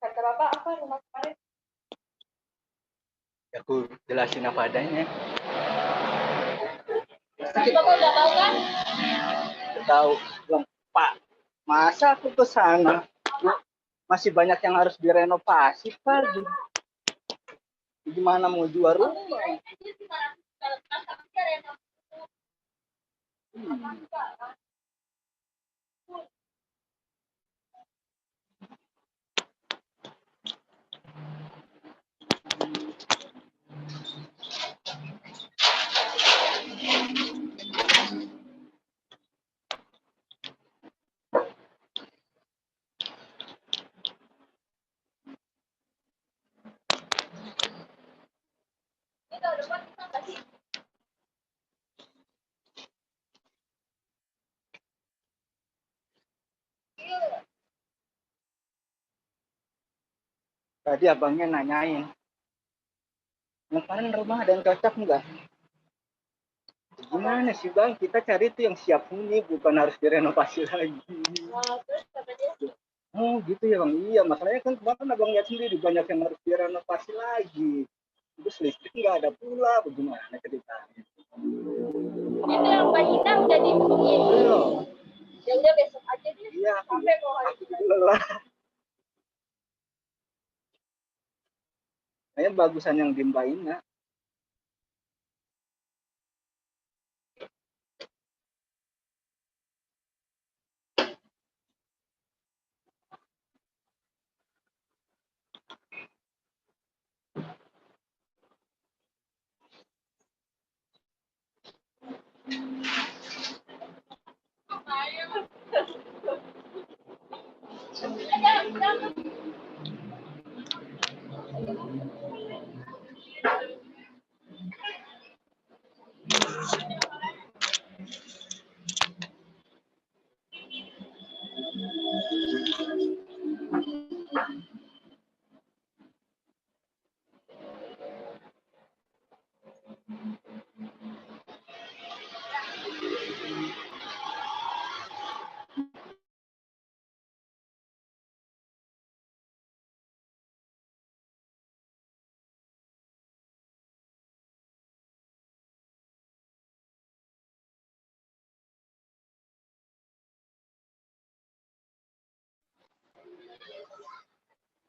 Kata Bapak apa rumah kemarin? Aku jelasin apa adanya. Bapak udah tahu kan? Tahu, bilang, Pak, masa aku ke sana masih banyak yang harus direnovasi, Pak. Gimana mau jual rumah? Tadi abangnya nanyain, kemarin rumah ada yang cocok enggak? Gimana sih bang, kita cari tuh yang siap huni, bukan harus direnovasi lagi. Oh gitu ya bang, iya masalahnya kan kemarin abang lihat sendiri banyak yang harus direnovasi lagi. Terus listrik nggak ada pula, bagaimana ceritanya? Itu yang Mbak Ina udah dihubungin. Belum. Ya udah besok aja deh. Iya, Sampai mau hari ini. lelah. Kayaknya bagusan yang di Mbak Ina.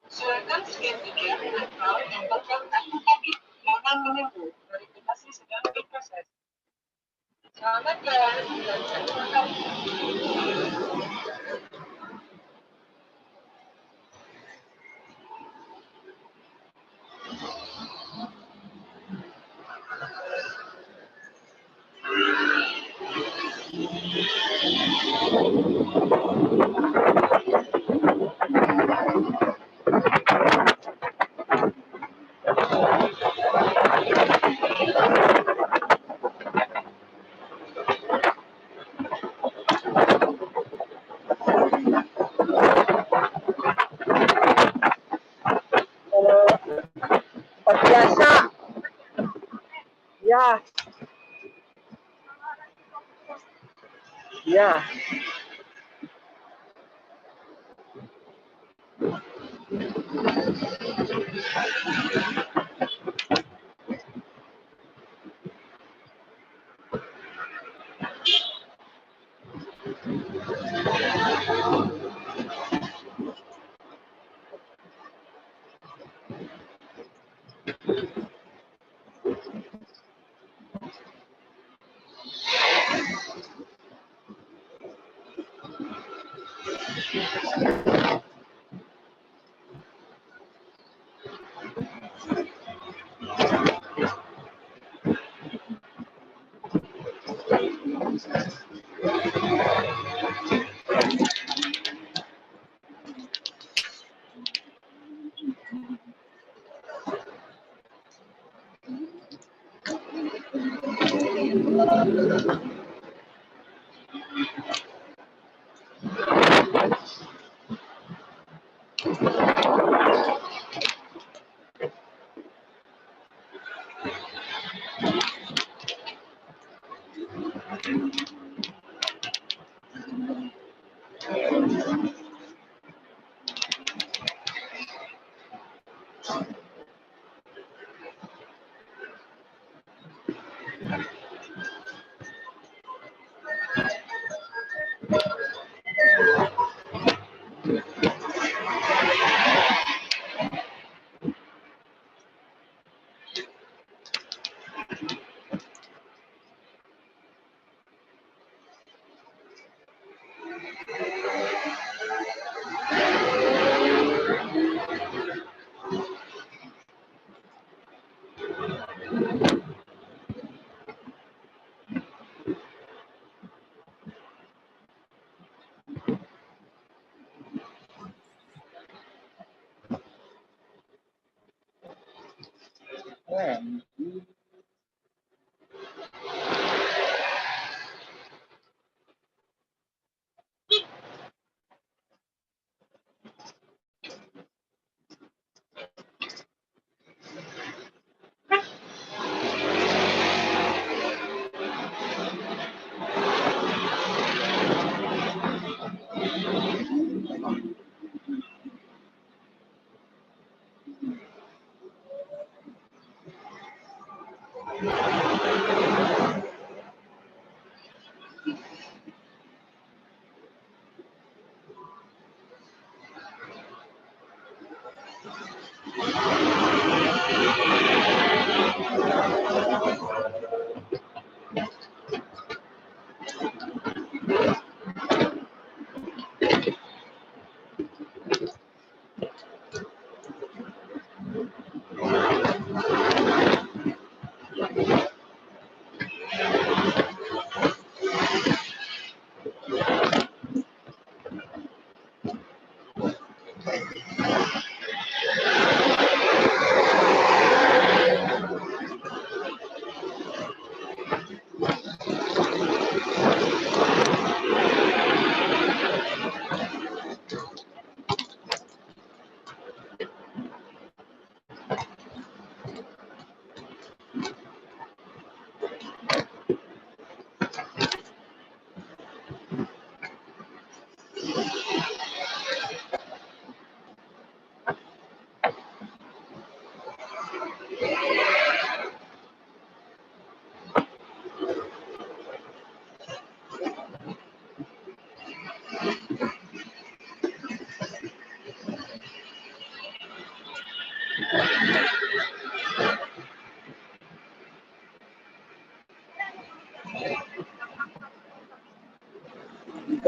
Silakan scan tiket atau dapatkan kartu kredit. Mohon menunggu, verifikasi sedang diproses. Selamat ya. Kalau pas biasa, ya, ya.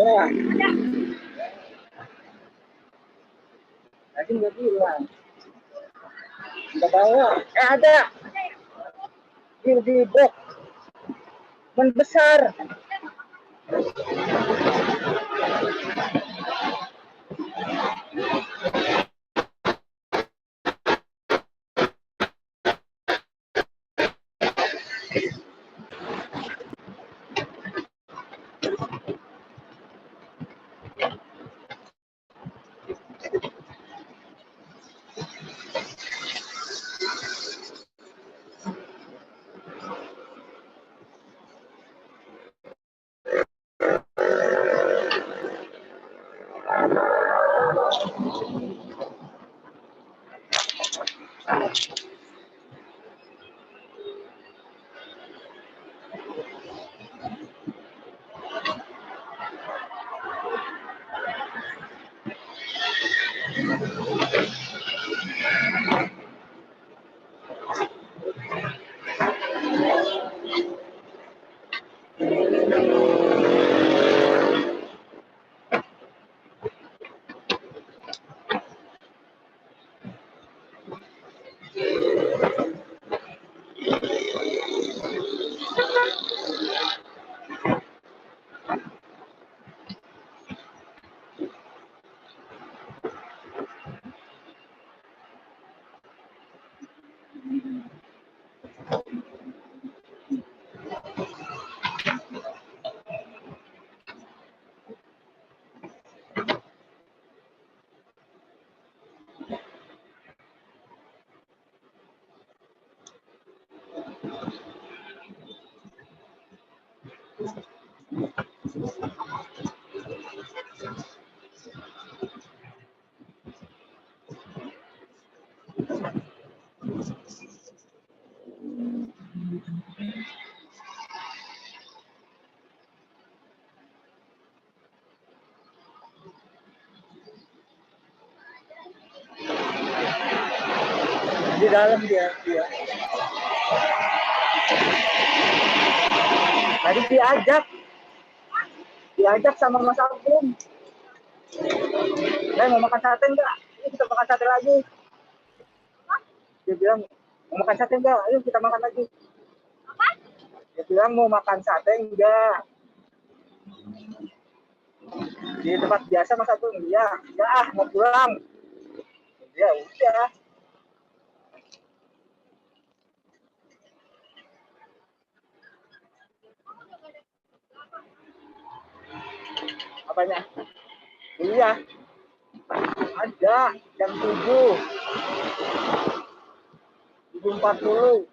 bawa. Tadi nggak bilang. Nggak bawa. Ada. Di box. Membesar. Di dalam dia. Tadi diajak sama Mas Agung. Mau makan sate enggak? Ini kita makan sate lagi. Dia bilang, mau makan sate enggak? Ayo kita makan lagi. Apa? Dia bilang mau makan sate enggak? Di tempat biasa Mas Agung. Iya, mau pulang. Ya udah. Apanya? Iya. Ada jam 7:40.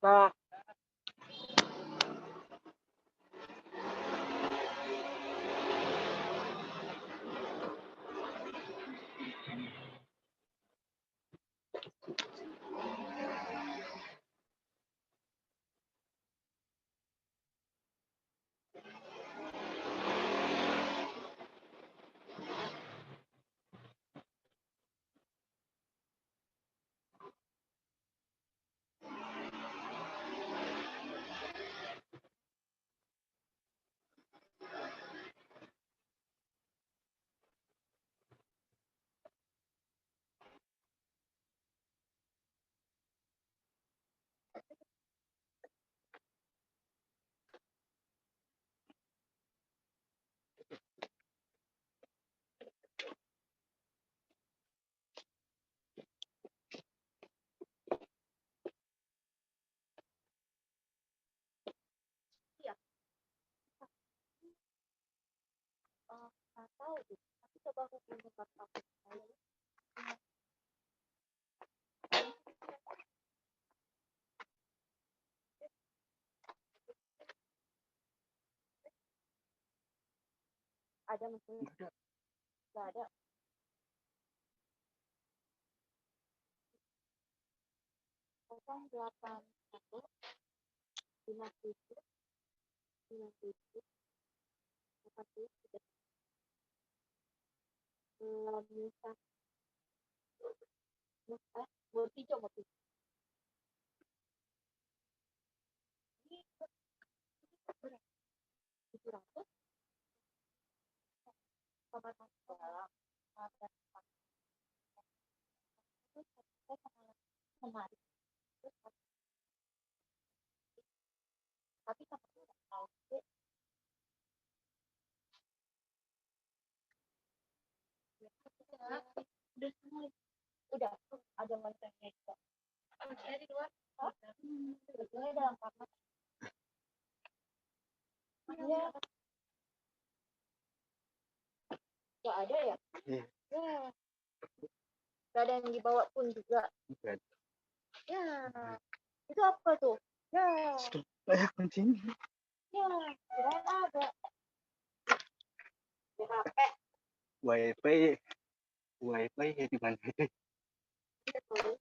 Nah, Iya. Nggak tahu deh. Tapi coba aku punya kakak saya. Ada mesin? Nggak ada. Kosong 81 57 97 43 Musa Musa Murtijo Murtijo ini berapa 700 sama sama menarik tapi sama tahu udah semua udah ada loncengnya juga loncengnya di luar loncengnya dalam kamar iya nggak ada ya Iya. ya nggak ada yang dibawa pun juga Bukan. ya itu apa tuh ya Kayak kuncinya. ya kirain ada di HP Wifi ya di mana? gitu.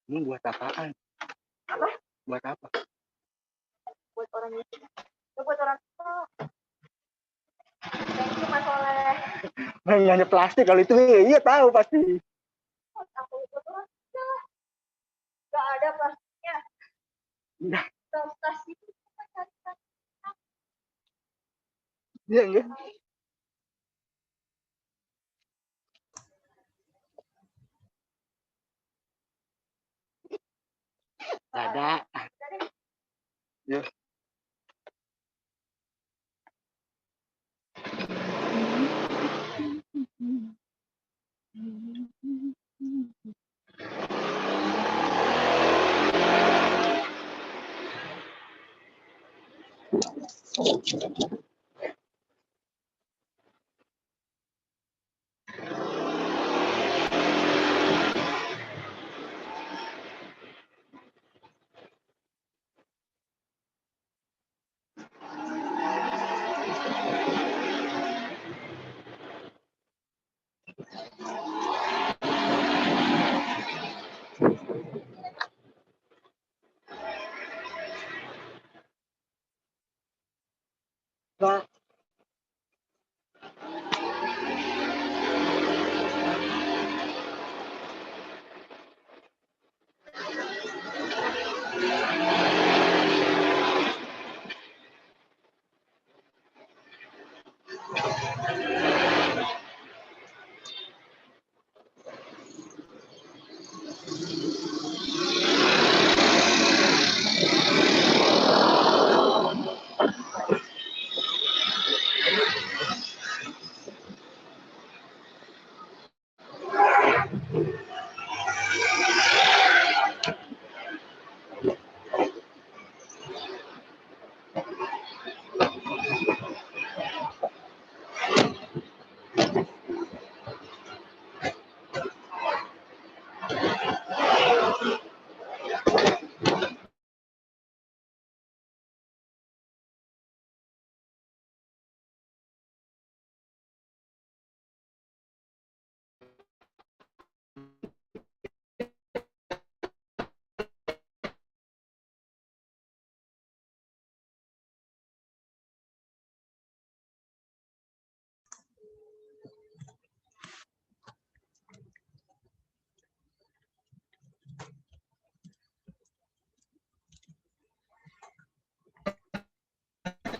Ini buat apaan? Apa? Buat apa? Buat orang itu buat orang tua. Thank you Mas Oleh. Hanya plastik kalau itu iya tahu pasti. Aku buat orang tua. Gak ada plastiknya. Enggak. Tas itu kita cari tas. Iya enggak? Ada. Ya. Nah,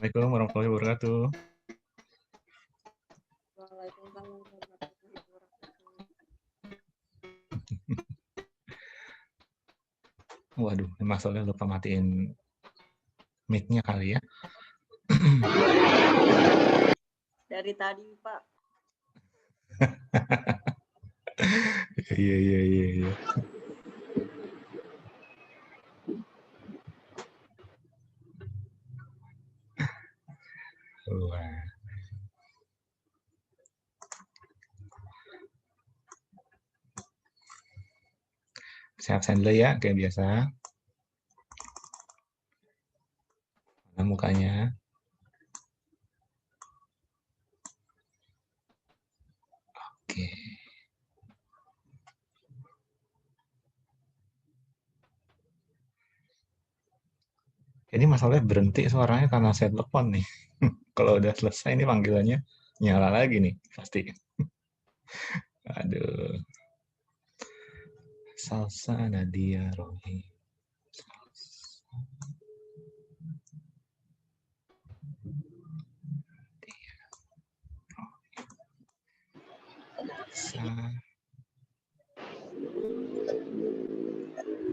Assalamualaikum warahmatullahi wabarakatuh. Waalaikumsalam warahmatullahi wabarakatuh. Waduh, Mas Soleh lupa matiin mic-nya kali ya. Dari tadi, Pak. Iya, iya, iya, iya. Wah. Saya absen dulu ya, kayak biasa. Mana mukanya? Oke. Ini Mas Soleh berhenti suaranya karena saya telepon nih. Kalau udah selesai ini panggilannya nyala lagi nih, pasti. Aduh. Salsa Nadia Rohi.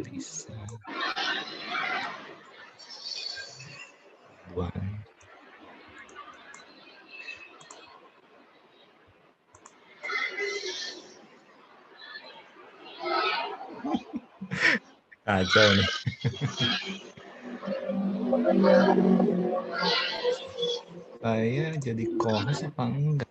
Lisa. Buan. Kacau nih. Saya jadi co-host apa enggak?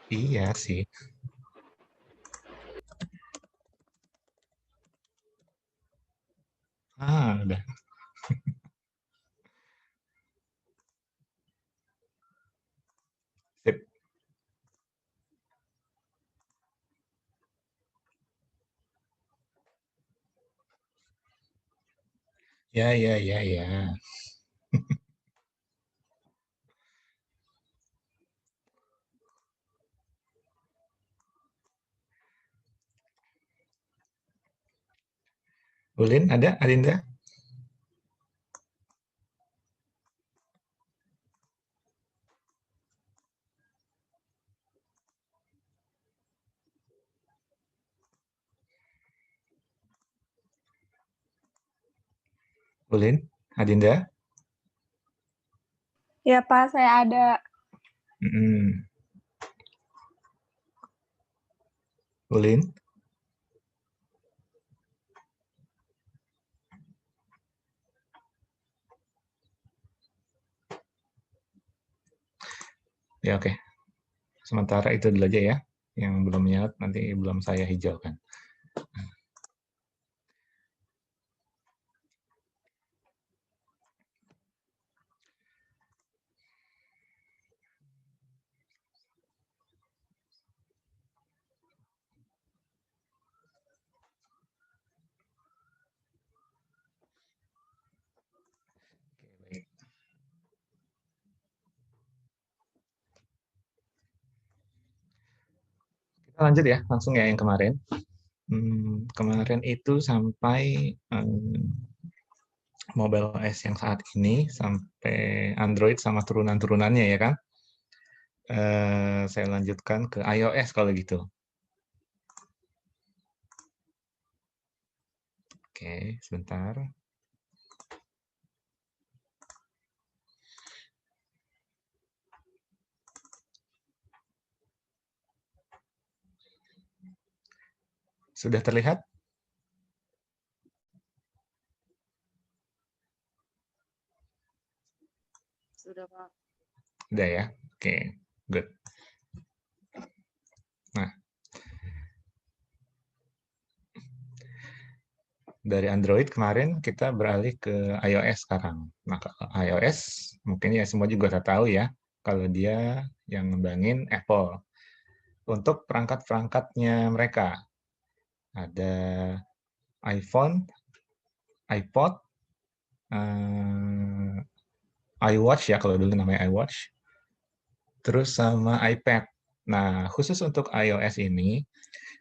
Iya sih. Udah. Sip. Ya, ya, ya, ya. Ulin ada? Adinda? Ulin? Adinda? Ya Pak, saya ada. Ulin? Ya oke. Sementara itu dulu aja ya. Yang belum nyala nanti belum saya hijaukan. Kita lanjut ya, langsung ya yang kemarin. Kemarin itu sampai mobile OS yang saat ini, sampai Android sama turunan-turunannya ya kan. Saya lanjutkan ke iOS kalau gitu. Oke, sebentar. Sudah terlihat? Sudah, Pak. Udah ya? Oke, good. Nah, dari Android kemarin kita beralih ke iOS sekarang. Nah, iOS mungkin ya semua juga tahu ya, kalau dia yang ngembangin Apple. Untuk perangkat-perangkatnya mereka, ada iPhone, iPod, iWatch ya kalau dulu namanya iWatch, terus sama iPad. Nah, khusus untuk iOS ini,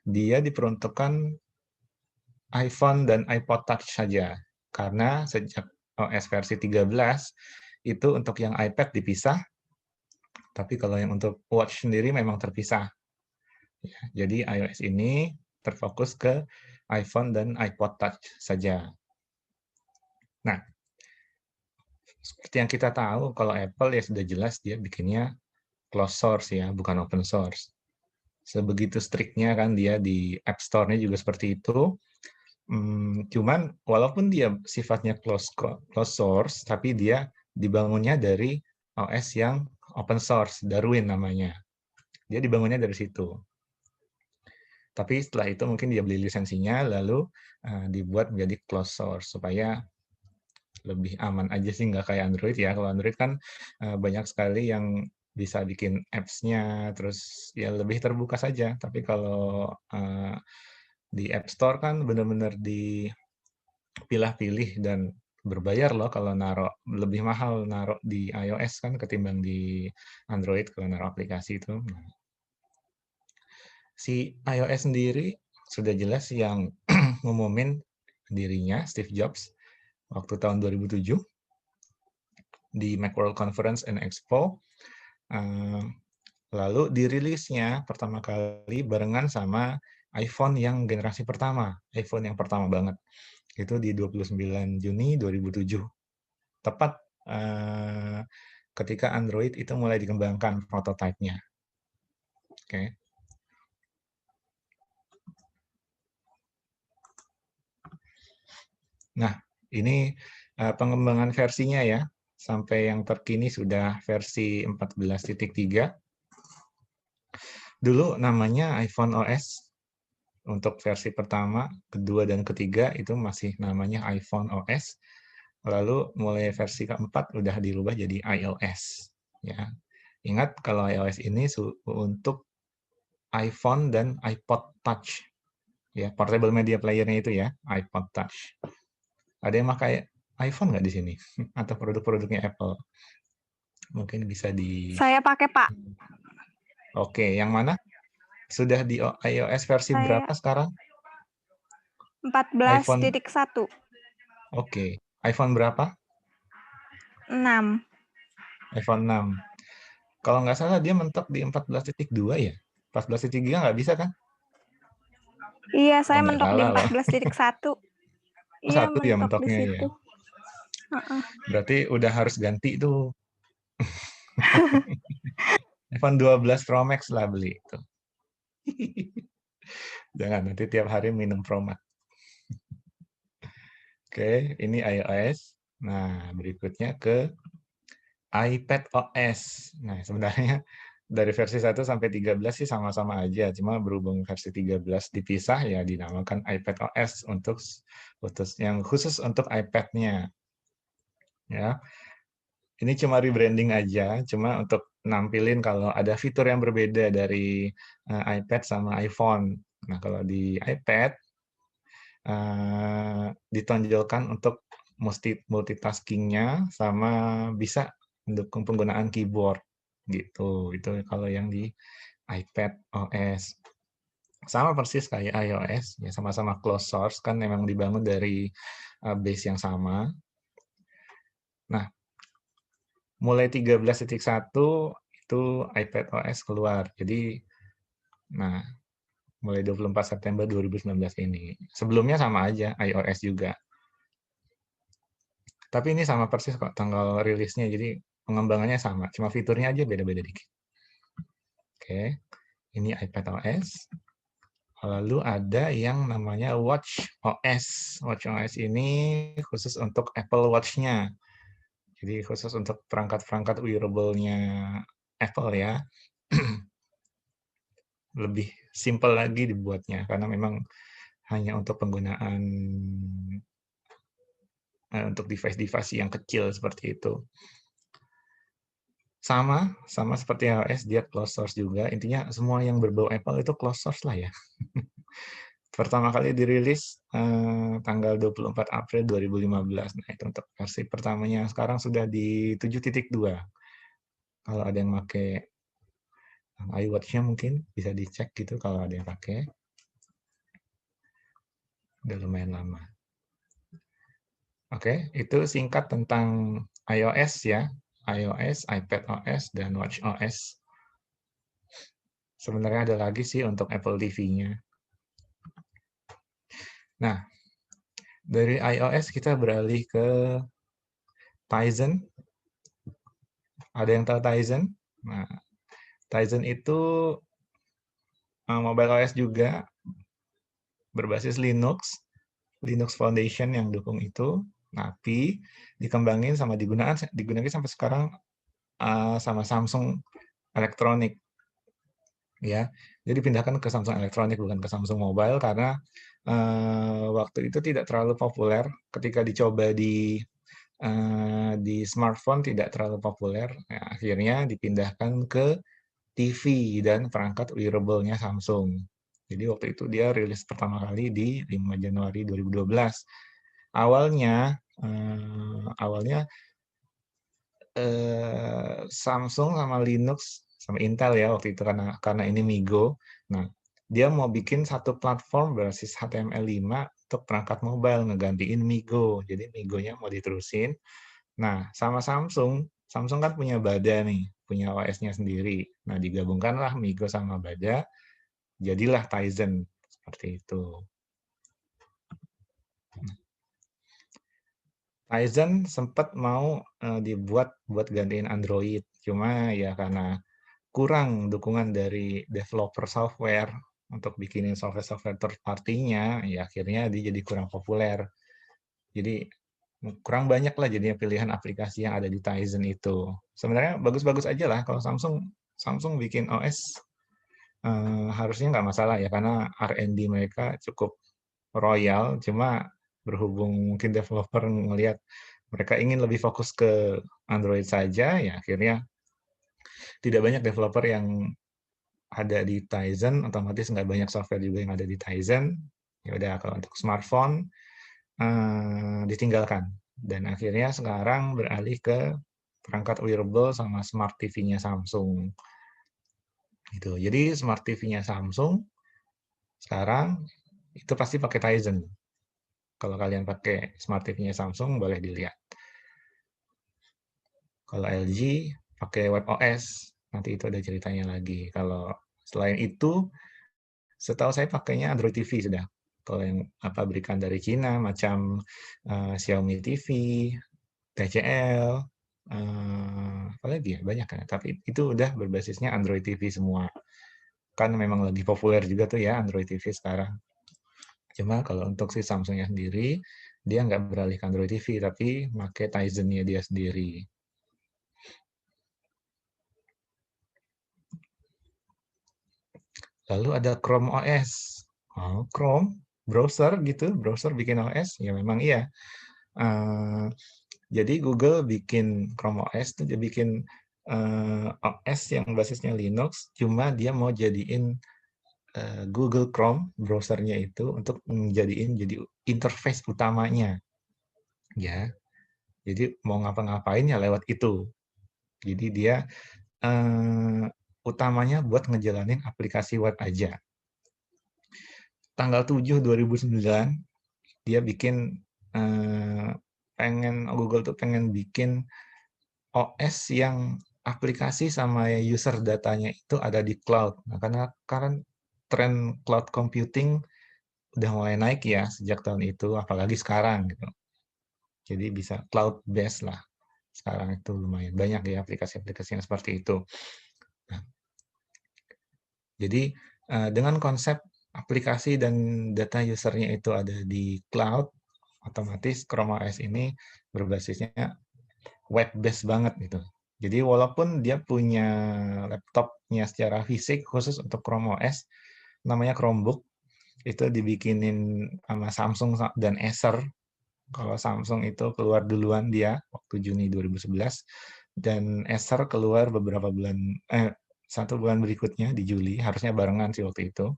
dia diperuntukkan iPhone dan iPod Touch saja. Karena sejak OS versi 13, itu untuk yang iPad dipisah, tapi kalau yang untuk Watch sendiri memang terpisah. Ya, jadi iOS ini terfokus ke iPhone dan iPod Touch saja. Nah, seperti yang kita tahu, kalau Apple ya sudah jelas dia bikinnya closed source ya, bukan open source. Sebegitu striknya kan dia di App Store-nya juga seperti itu. Cuman walaupun dia sifatnya closed source, tapi dia dibangunnya dari OS yang open source, Darwin namanya. Dia dibangunnya dari situ. Tapi setelah itu mungkin dia beli lisensinya, lalu dibuat menjadi closed source, supaya lebih aman aja sih, nggak kayak Android ya. Kalau Android kan banyak sekali yang bisa bikin apps-nya, terus ya lebih terbuka saja. Tapi kalau di App Store kan benar-benar dipilah-pilih dan berbayar loh kalau naruh, lebih mahal naruh di iOS kan ketimbang di Android kalau naruh aplikasi itu. Nah, si iOS sendiri sudah jelas yang ngumumin dirinya Steve Jobs waktu tahun 2007 di Macworld Conference and Expo. Lalu dirilisnya pertama kali barengan sama iPhone yang generasi pertama, iPhone yang pertama banget. Itu di 29 Juni 2007. Tepat ketika Android itu mulai dikembangkan prototipe-nya. Oke. Nah, ini pengembangan versinya ya. Sampai yang terkini sudah versi 14.3. Dulu namanya iPhone OS. Untuk versi pertama, kedua, dan ketiga itu masih namanya iPhone OS. Lalu mulai versi keempat udah dirubah jadi iOS. Ya. Ingat kalau iOS ini untuk iPhone dan iPod Touch. Ya, portable media player-nya itu ya, iPod Touch. Ada yang pakai iPhone nggak di sini? Atau produk-produknya Apple? Mungkin bisa di... Saya pakai, Pak. Oke, yang mana? Sudah di iOS versi berapa sekarang? 14.1. Oke. iPhone berapa? 6. iPhone 6. Kalau nggak salah dia mentok di 14.2 ya? 14.3 nggak bisa kan? Iya, saya nggak mentok di salah loh. 14.1. Iya, Satu ya mentok di mentoknya ya. situ. Berarti udah harus ganti tuh. iPhone 12 Pro Max lah beli itu. Jangan nanti tiap hari minum Pro Max. Oke, ini iOS. Nah, berikutnya ke iPad OS. Nah, sebenarnya dari versi 1 sampai 13 sih sama-sama aja, cuma berhubung versi 13 dipisah ya dinamakan iPad OS untuk khusus untuk iPad-nya. Ya. Ini cuma rebranding aja, cuma untuk nampilin kalau ada fitur yang berbeda dari iPad sama iPhone. Nah, kalau di iPad ditonjolkan untuk multitasking-nya sama bisa mendukung penggunaan keyboard gitu. Itu kalau yang di iPad OS. Sama persis kayak iOS, ya sama-sama closed source kan memang dibangun dari base yang sama. Nah, mulai 13.1 itu iPad OS keluar. Jadi nah, mulai 24 September 2019 ini. Sebelumnya sama aja, iOS juga. Tapi ini sama persis kok tanggal rilisnya, jadi pengembangannya sama, cuma fiturnya aja beda-beda dikit. Oke, ini iPad OS. Lalu ada yang namanya Watch OS. Watch OS ini khusus untuk Apple Watch-nya. Jadi khusus untuk perangkat-perangkat wearable-nya Apple ya. Lebih simple lagi dibuatnya, karena memang hanya untuk penggunaan untuk device-device yang kecil seperti itu. Sama seperti iOS, dia closed source juga. Intinya semua yang berbau Apple itu closed source lah ya. Pertama kali dirilis tanggal 24 April 2015. Nah, itu untuk versi pertamanya. Sekarang sudah di 7.2. Kalau ada yang pakai iWatch-nya mungkin bisa dicek gitu kalau ada yang pakai. Udah lumayan lama. Oke, itu singkat tentang iOS ya. iOS, iPadOS, dan watchOS. Sebenarnya ada lagi sih untuk Apple TV-nya. Nah, dari iOS kita beralih ke Tizen. Ada yang tahu Tizen? Nah, Tizen itu mobile OS juga, berbasis Linux. Linux Foundation yang dukung itu, tapi dikembangin sama digunakan sampai sekarang sama Samsung Electronic. Ya, jadi pindahkan ke Samsung Electronic bukan ke Samsung Mobile karena waktu itu tidak terlalu populer ketika dicoba di smartphone tidak terlalu populer. Ya, akhirnya dipindahkan ke TV dan perangkat wearable-nya Samsung. Jadi waktu itu dia rilis pertama kali di 5 Januari 2012. Awalnya Samsung sama Linux sama Intel ya waktu itu karena ini MiGo. Nah, dia mau bikin satu platform berbasis HTML5 untuk perangkat mobile ngegantiin MiGo. Jadi MiGo-nya mau diterusin. Nah, sama Samsung kan punya Bada nih, punya OS-nya sendiri. Nah, digabungkanlah MiGo sama Bada, jadilah Tizen seperti itu. Tizen sempat mau dibuat buat gantiin Android, cuma ya karena kurang dukungan dari developer software untuk bikinin software third party-nya, ya akhirnya dia jadi kurang populer. Jadi kurang banyak lah jadinya pilihan aplikasi yang ada di Tizen itu. Sebenarnya bagus-bagus aja lah kalau Samsung bikin OS harusnya nggak masalah ya karena R&D mereka cukup royal, cuma berhubung mungkin developer ngelihat mereka ingin lebih fokus ke Android saja, ya akhirnya tidak banyak developer yang ada di Tizen, otomatis nggak banyak software juga yang ada di Tizen. Ya udah kalau untuk smartphone ditinggalkan dan akhirnya sekarang beralih ke perangkat wearable sama smart TV-nya Samsung. Gitu. Jadi smart TV-nya Samsung sekarang itu pasti pakai Tizen. Kalau kalian pakai smart TV-nya Samsung boleh dilihat. Kalau LG pakai WebOS, nanti itu ada ceritanya lagi. Kalau selain itu, setahu saya pakainya Android TV sudah. Kalau yang pabrikan dari Cina macam Xiaomi TV, TCL, apa lagi ya banyak kan. Tapi itu udah berbasisnya Android TV semua. Kan memang lagi populer juga tuh ya Android TV sekarang. Cuma kalau untuk si Samsungnya sendiri, dia nggak beralih ke Android TV, tapi pakai Tizen-nya dia sendiri. Lalu ada Chrome OS. Oh, Chrome, browser gitu, browser bikin OS, ya memang iya. Jadi Google bikin Chrome OS, dia bikin OS yang basisnya Linux, cuma dia mau jadiin Google Chrome browsernya itu untuk menjadiin jadi interface utamanya. Ya, jadi mau ngapa-ngapain ya lewat itu. Jadi dia utamanya buat ngejalanin aplikasi web aja. Tanggal 7 2009 dia bikin Google tuh pengen bikin OS yang aplikasi sama user datanya itu ada di cloud. Nah, karena tren cloud computing udah mulai naik ya sejak tahun itu, apalagi sekarang gitu. Jadi bisa cloud based lah. Sekarang itu lumayan banyak ya aplikasi-aplikasi yang seperti itu. Nah, jadi dengan konsep aplikasi dan data usernya itu ada di cloud, otomatis Chrome OS ini berbasisnya web based banget gitu. Jadi walaupun dia punya laptopnya secara fisik khusus untuk Chrome OS, namanya Chromebook, itu dibikinin sama Samsung dan Acer. Kalau Samsung itu keluar duluan dia waktu Juni 2011 dan Acer keluar beberapa bulan 1 bulan berikutnya di Juli, harusnya barengan sih waktu itu.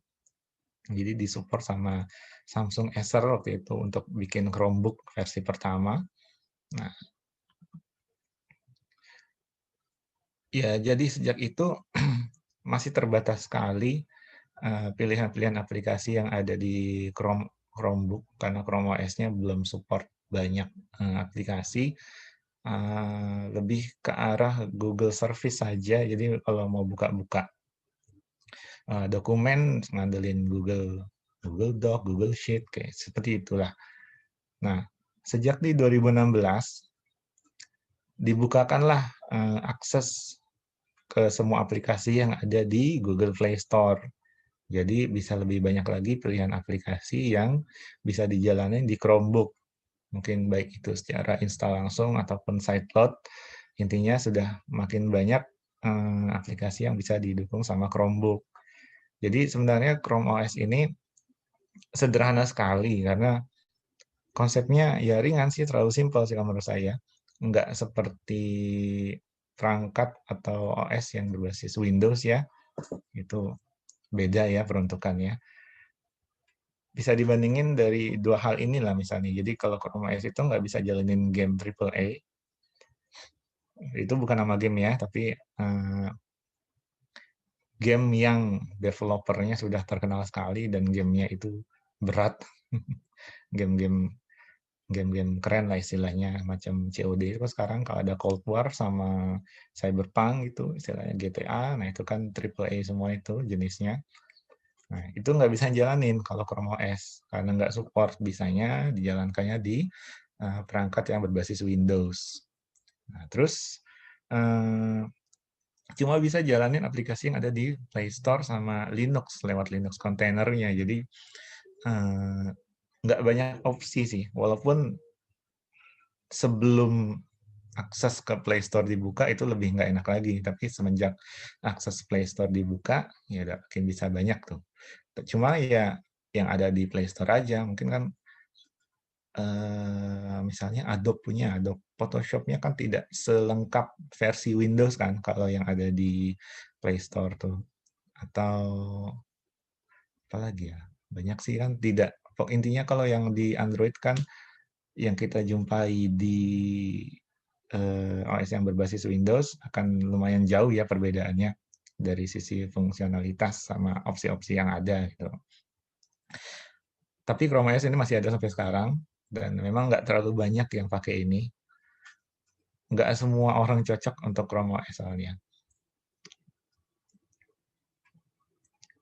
Jadi disupport sama Samsung Acer waktu itu untuk bikin Chromebook versi pertama. Nah, ya jadi sejak itu masih terbatas sekali pilihan-pilihan aplikasi yang ada di Chromebook karena Chrome OS-nya belum support banyak aplikasi. Lebih ke arah Google Service saja. Jadi kalau mau buka-buka dokumen ngandelin Google Doc, Google Sheet, kayak seperti itulah. Nah, sejak di 2016 dibukakanlah akses ke semua aplikasi yang ada di Google Play Store. Jadi bisa lebih banyak lagi pilihan aplikasi yang bisa dijalanin di Chromebook. Mungkin baik itu secara install langsung ataupun sideload. Intinya sudah makin banyak aplikasi yang bisa didukung sama Chromebook. Jadi sebenarnya Chrome OS ini sederhana sekali karena konsepnya ya ringan sih, terlalu simpel sih menurut saya. Nggak seperti perangkat atau OS yang berbasis Windows ya. Itu beda ya peruntukannya. Bisa dibandingin dari dua hal inilah misalnya. Jadi kalau Chrome OS itu nggak bisa jalanin game AAA. Itu bukan nama game ya, tapi game yang developernya sudah terkenal sekali dan gamenya itu berat. Game-game keren lah istilahnya, macam COD. Terus sekarang kalau ada Cold War sama Cyberpunk itu istilahnya GTA, nah itu kan AAA semua itu jenisnya. Nah, itu nggak bisa jalanin kalau Chrome OS, karena nggak support, bisanya dijalankannya di perangkat yang berbasis Windows. Nah, terus cuma bisa jalanin aplikasi yang ada di Play Store sama Linux, lewat Linux kontainernya. Jadi nggak banyak opsi sih, walaupun sebelum akses ke Play Store dibuka itu lebih nggak enak lagi, tapi semenjak akses Play Store dibuka, ya udah makin bisa banyak tuh. Cuma ya yang ada di Play Store aja, mungkin kan misalnya Adobe punya, Adobe Photoshop-nya kan tidak selengkap versi Windows kan, kalau yang ada di Play Store tuh. Atau apa lagi ya, banyak sih kan tidak. Intinya kalau yang di Android kan, yang kita jumpai di OS yang berbasis Windows akan lumayan jauh ya perbedaannya dari sisi fungsionalitas sama opsi-opsi yang ada gitu. Tapi Chrome OS ini masih ada sampai sekarang dan memang nggak terlalu banyak yang pakai ini. Nggak semua orang cocok untuk Chrome OS soalnya.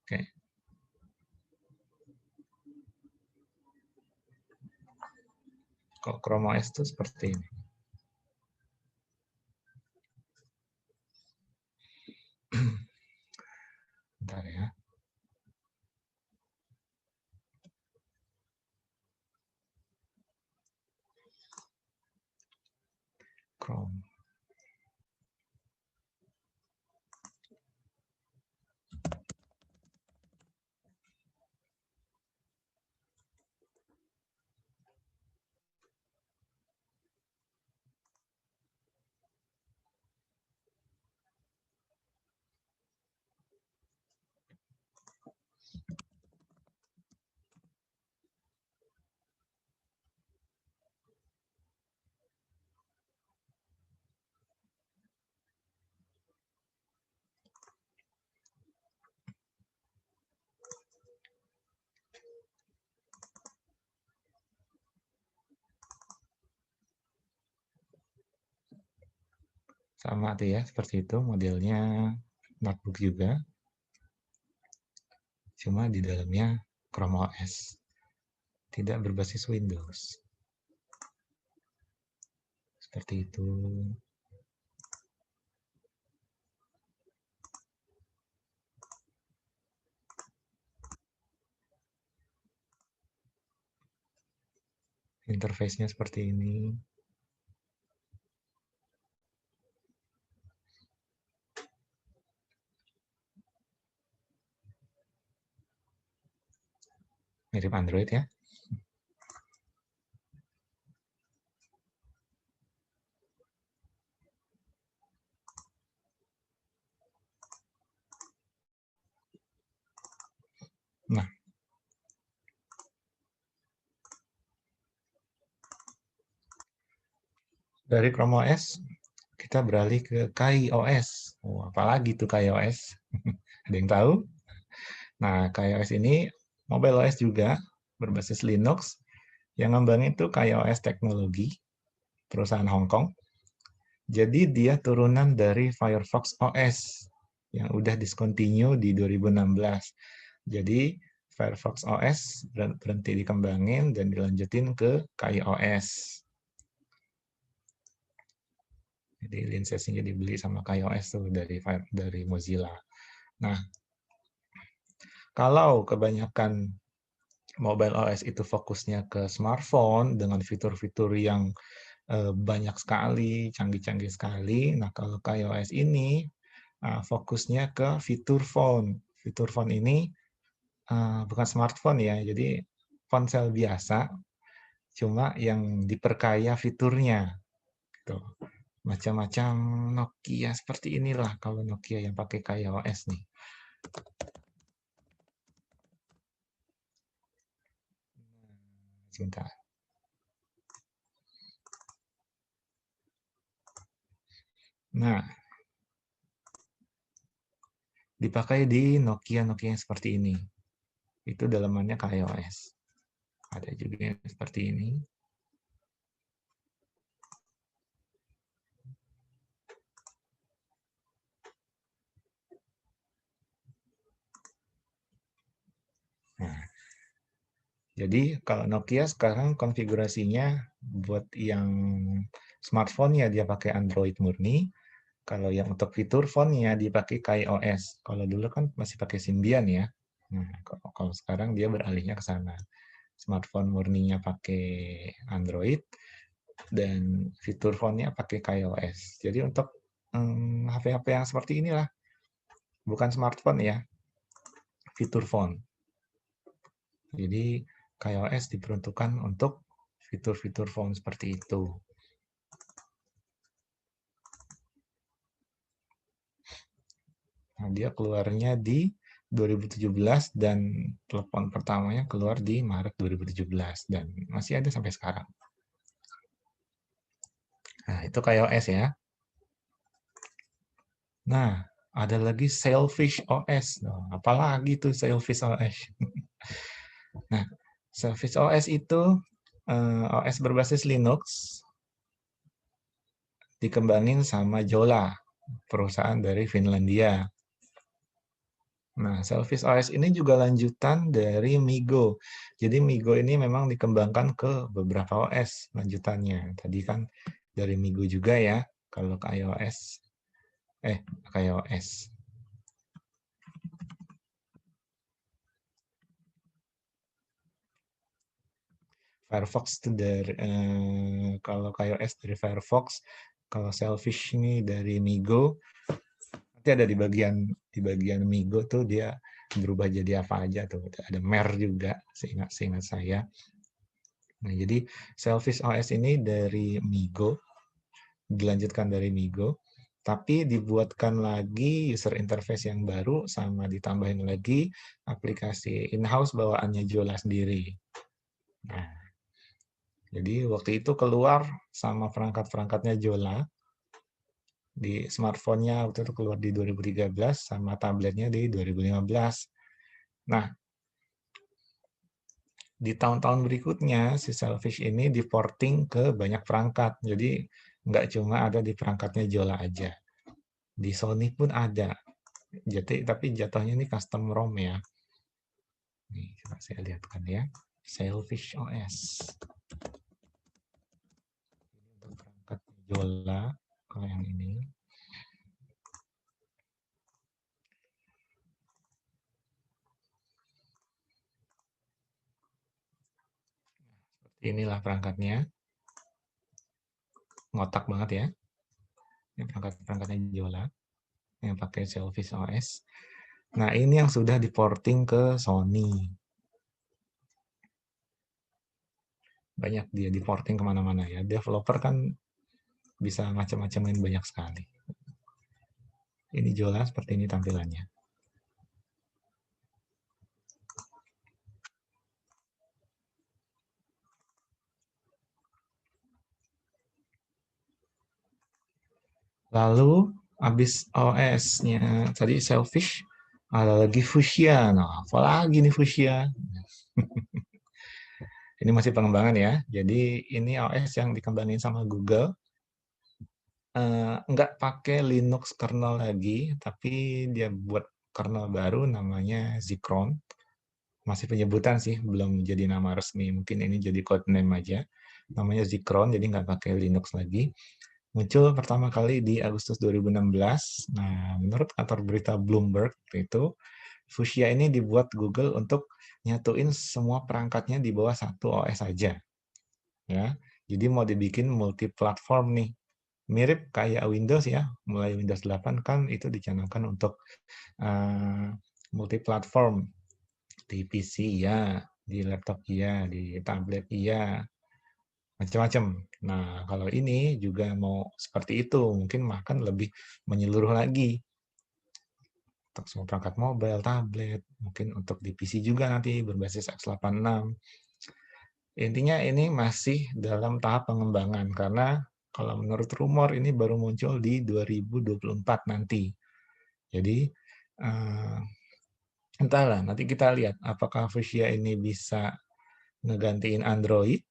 Oke. Kok Chrome OS itu seperti ini. Bentar ya. Chrome. Sama tuh ya, seperti itu modelnya notebook juga. Cuma di dalamnya Chrome OS. Tidak berbasis Windows. Seperti itu. Interface-nya seperti ini. Mirip Android ya. Nah, dari Chrome OS kita beralih ke KaiOS. Oh, apalagi tuh KaiOS? Ada yang tahu? Nah, KaiOS ini mobile OS juga berbasis Linux. Yang ngembangin itu KaiOS Teknologi, perusahaan Hong Kong. Jadi dia turunan dari Firefox OS yang udah discontinue di 2016. Jadi Firefox OS berhenti dikembangin dan dilanjutin ke KaiOS. Jadi lisensinya dibeli sama KaiOS tuh dari Mozilla. Nah, kalau kebanyakan mobile OS itu fokusnya ke smartphone dengan fitur-fitur yang banyak sekali, canggih-canggih sekali. Nah, kalau KaiOS ini fokusnya ke fitur phone. Fitur phone ini bukan smartphone ya, jadi ponsel biasa, cuma yang diperkaya fiturnya. Gitu. Macam-macam Nokia seperti inilah kalau Nokia yang pakai KaiOS nih. Sebentar. Nah, dipakai di Nokia-Nokia yang seperti ini. Itu dalamannya KaiOS. Ada juga yang seperti ini. Nah, jadi kalau Nokia sekarang konfigurasinya buat yang smartphone-nya dia pakai Android murni. Kalau yang untuk fitur phone-nya dipakai KaiOS. Kalau dulu kan masih pakai Symbian ya. Nah, kalau sekarang dia beralihnya ke sana. Smartphone murninya pakai Android dan fitur phone-nya pakai KaiOS. Jadi untuk HP-HP yang seperti inilah, bukan smartphone ya, fitur phone. Jadi KaiOS diperuntukkan untuk fitur-fitur phone seperti itu. Nah, dia keluarnya di 2017 dan telepon pertamanya keluar di Maret 2017 dan masih ada sampai sekarang. Nah, itu KaiOS ya. Nah, ada lagi Sailfish OS. Nah, apalagi tuh Sailfish OS? Nah, Sailfish OS itu OS berbasis Linux dikembangin sama Jolla, perusahaan dari Finlandia. Nah, Sailfish OS ini juga lanjutan dari Migo. Jadi Migo ini memang dikembangkan ke beberapa OS lanjutannya. Tadi kan dari Migo juga ya, kalau ke iOS. Ke iOS. Firefox itu dari kalau ke iOS dari Firefox, kalau Sailfish ini dari Migo. Nanti ada di bagian Migo tuh dia berubah jadi apa aja tuh. Ada Mer juga, seingat saya. Nah, jadi Sailfish OS ini dari Migo, dilanjutkan dari Migo, tapi dibuatkan lagi user interface yang baru sama ditambahin lagi aplikasi in-house bawaannya Jolla sendiri. Nah, jadi waktu itu keluar sama perangkat-perangkatnya Jolla, di smartphone-nya waktu itu keluar di 2013, sama tabletnya di 2015. Nah, di tahun-tahun berikutnya, si Sailfish ini diporting ke banyak perangkat. Jadi, nggak cuma ada di perangkatnya Jolla aja. Di Sony pun ada. Jadi, tapi jatuhnya ini custom ROM ya. Nih, coba saya lihatkan ya. Sailfish OS. Untuk perangkat Jolla, kalau yang ini. Inilah perangkatnya. Ngotak banget ya. Ini perangkat-perangkatnya Jolla yang pakai Sailfish OS. Nah, ini yang sudah diporting ke Sony. Banyak dia diporting kemana-mana ya. Developer kan bisa macam-macamin banyak sekali. Ini Jolla seperti ini tampilannya. Lalu habis OS-nya tadi Sailfish, Ada lagi Fuchsia. Nah, apalagi nih Fuchsia? Ini masih pengembangan ya. Jadi ini OS yang dikembangin sama Google. Nggak pakai Linux kernel lagi, tapi dia buat kernel baru namanya Zikron. Masih penyebutan sih, belum jadi nama resmi. Mungkin ini jadi code name aja. Namanya Zikron, jadi nggak pakai Linux lagi. Muncul pertama kali di Agustus 2016. Nah, menurut kantor berita Bloomberg itu, Fuchsia ini dibuat Google untuk nyatuin semua perangkatnya di bawah satu OS saja. Ya, jadi mau dibikin multi-platform nih. Mirip kayak Windows ya, mulai Windows 8 kan itu dicanangkan untuk multi-platform. Di PC ya, di laptop iya, di tablet iya, macam-macam. Nah, kalau ini juga mau seperti itu, mungkin makan lebih menyeluruh lagi. Untuk semua perangkat mobile, tablet, mungkin untuk di PC juga nanti berbasis x86. Intinya ini masih dalam tahap pengembangan, karena kalau menurut rumor ini baru muncul di 2024 nanti. Jadi, entahlah, nanti kita lihat apakah Fuchsia ini bisa ngegantiin Android.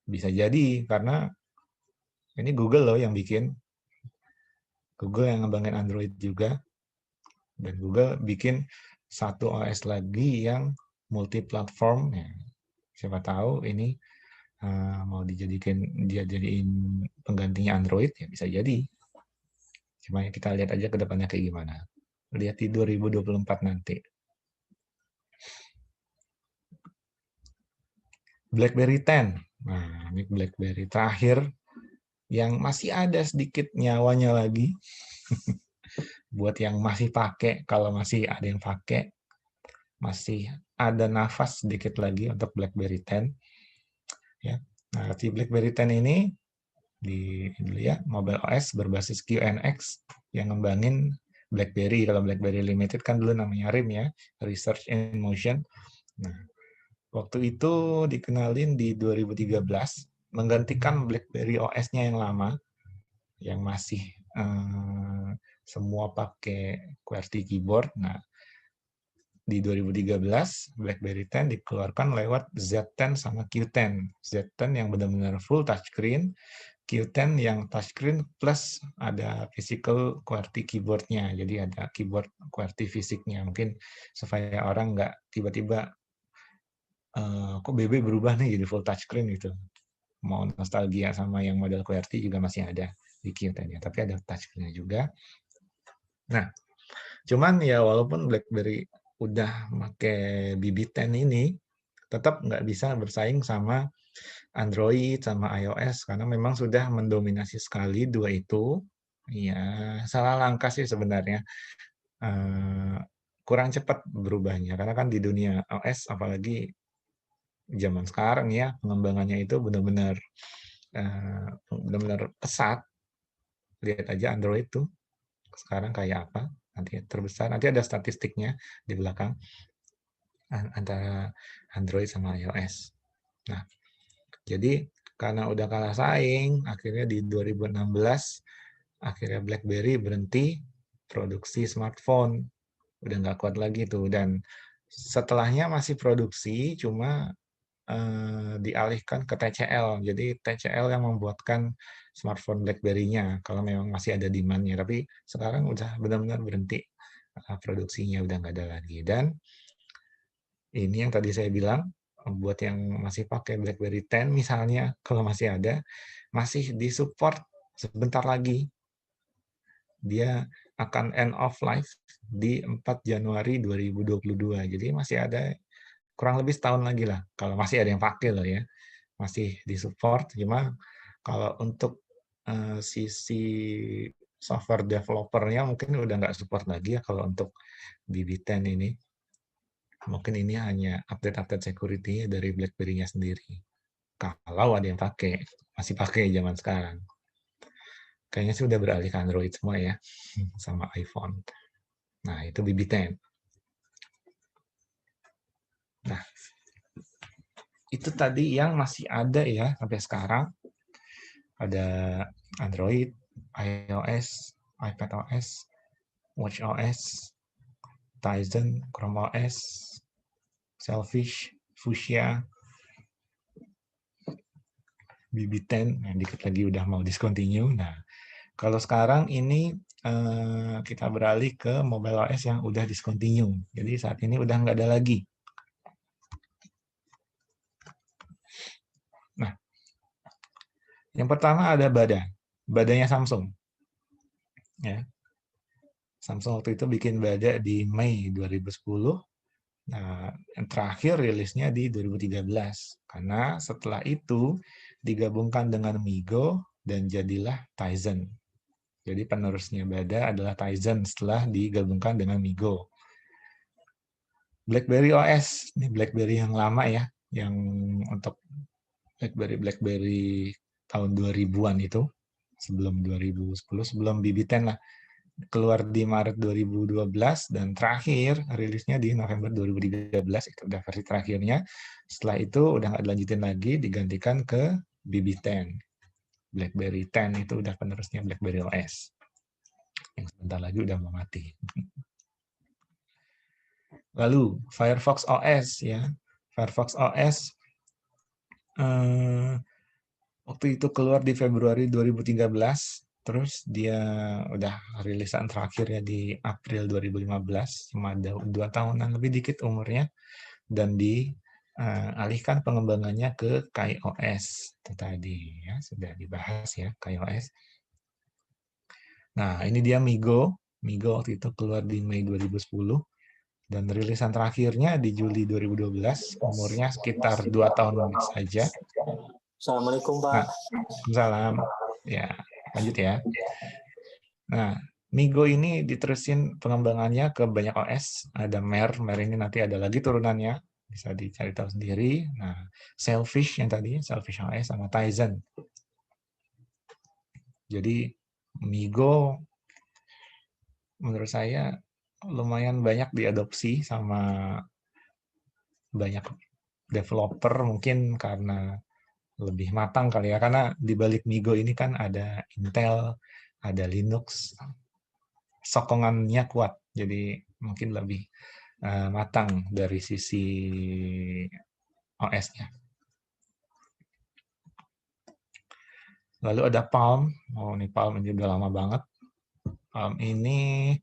Bisa jadi, karena ini Google loh yang bikin. Google yang ngembangin Android juga. Dan Google bikin satu OS lagi yang multi-platform. Ya, siapa tahu ini mau jadiin penggantinya Android, ya bisa jadi. Cuma kita lihat aja ke depannya kayak gimana. Lihat di 2024 nanti. BlackBerry 10. Nah, ini BlackBerry terakhir yang masih ada sedikit nyawanya lagi. Buat yang masih pakai, kalau masih ada yang pakai, masih ada nafas sedikit lagi untuk BlackBerry 10. Ya. Nah, di BlackBerry 10 ini dulu ya, Mobile OS berbasis QNX yang ngembangin BlackBerry. Kalau BlackBerry Limited kan dulu namanya RIM ya, Research in Motion. Nah, waktu itu dikenalin di 2013, menggantikan BlackBerry OS-nya yang lama, yang masih semua pakai QWERTY keyboard. Nah, di 2013 BlackBerry 10 dikeluarkan lewat Z10 sama Q10. Z10 yang benar-benar full touchscreen, Q10 yang touchscreen plus ada physical QWERTY keyboardnya. Jadi ada keyboard QWERTY fisiknya. Mungkin supaya orang nggak tiba-tiba kok BB berubah nih jadi full touchscreen gitu. Mau nostalgia sama yang model QWERTY juga masih ada di Q10-nya, tapi ada touchscreen-nya juga. Nah, cuman ya walaupun BlackBerry udah pakai BB10 ini, tetap nggak bisa bersaing sama Android, sama iOS, karena memang sudah mendominasi sekali dua itu. Ya, salah langkah sih sebenarnya. Kurang cepat berubahnya, karena kan di dunia OS, apalagi zaman sekarang ya, pengembangannya itu benar-benar pesat. Lihat aja Android tuh sekarang kayak apa, nanti terbesar, nanti ada statistiknya di belakang antara Android sama iOS. Nah, jadi karena udah kalah saing, akhirnya di 2016 akhirnya BlackBerry berhenti produksi smartphone, udah nggak kuat lagi tuh. Dan setelahnya masih produksi, cuma dialihkan ke TCL. Jadi TCL yang membuatkan smartphone BlackBerry-nya kalau memang masih ada demand-nya. Tapi sekarang udah benar-benar berhenti produksinya, udah nggak ada lagi. Dan ini yang tadi saya bilang, buat yang masih pakai BlackBerry 10 misalnya, kalau masih ada, masih disupport sebentar lagi. Dia akan end of life di 4 Januari 2022. Jadi masih ada kurang lebih setahun lagi lah, kalau masih ada yang pakai loh ya. Masih disupport, cuma kalau untuk sisi software developer-nya mungkin udah nggak support lagi ya kalau untuk BB10 ini. Mungkin ini hanya update-update security dari BlackBerry-nya sendiri. Kalau ada yang pakai, masih pakai zaman sekarang. Kayaknya sih udah beralih ke Android semua ya, sama iPhone. Nah, itu BB10. Nah, itu tadi yang masih ada ya sampai sekarang. Ada Android, iOS, iPadOS, watchOS, Tizen, Chrome OS, Selfish, Fuchsia, BB10, nah, dikit lagi udah mau discontinue. Nah, kalau sekarang ini kita beralih ke mobile OS yang udah discontinue. Jadi saat ini udah nggak ada lagi. Nah, yang pertama ada badanya Samsung. Ya. Samsung waktu itu bikin bada di Mei 2010. Nah, yang terakhir rilisnya di 2013. Karena setelah itu digabungkan dengan Migo dan jadilah Tizen. Jadi penerusnya bada adalah Tizen setelah digabungkan dengan Migo. BlackBerry OS, ini BlackBerry yang lama ya, yang untuk BlackBerry tahun 2000-an itu, sebelum 2010, sebelum BB10 lah. Keluar di Maret 2012 dan terakhir rilisnya di November 2013, itu udah versi terakhirnya. Setelah itu udah nggak dilanjutin lagi, digantikan ke BB10. BlackBerry 10 itu udah penerusnya BlackBerry OS. Yang sebentar lagi udah mau mati. Lalu Firefox OS ya. Firefox OS waktu itu keluar di Februari 2013. Terus dia udah rilisan terakhir ya di April 2015, cuma ada 2 tahunan lebih dikit umurnya, dan dialihkan pengembangannya ke KaiOS. Itu tadi ya sudah dibahas ya, KaiOS. Nah, ini dia Migo. Migo waktu itu keluar di Mei 2010 dan rilisan terakhirnya di Juli 2012, umurnya sekitar 2 tahun saja. Assalamualaikum, Pak. Nah, salam. Ya, lanjut ya. Nah, Migo ini diterusin pengembangannya ke banyak OS. Ada Mer ini nanti ada lagi turunannya, bisa dicari tahu sendiri. Nah, Selfish yang tadi, Selfish OS sama Tizen. Jadi Migo menurut saya lumayan banyak diadopsi sama banyak developer, mungkin karena lebih matang kali ya, karena di balik Migo ini kan ada Intel, ada Linux, sokongannya kuat, jadi mungkin lebih matang dari sisi OS-nya. Lalu ada Palm. Oh, ini Palm ini udah lama banget. Palm ini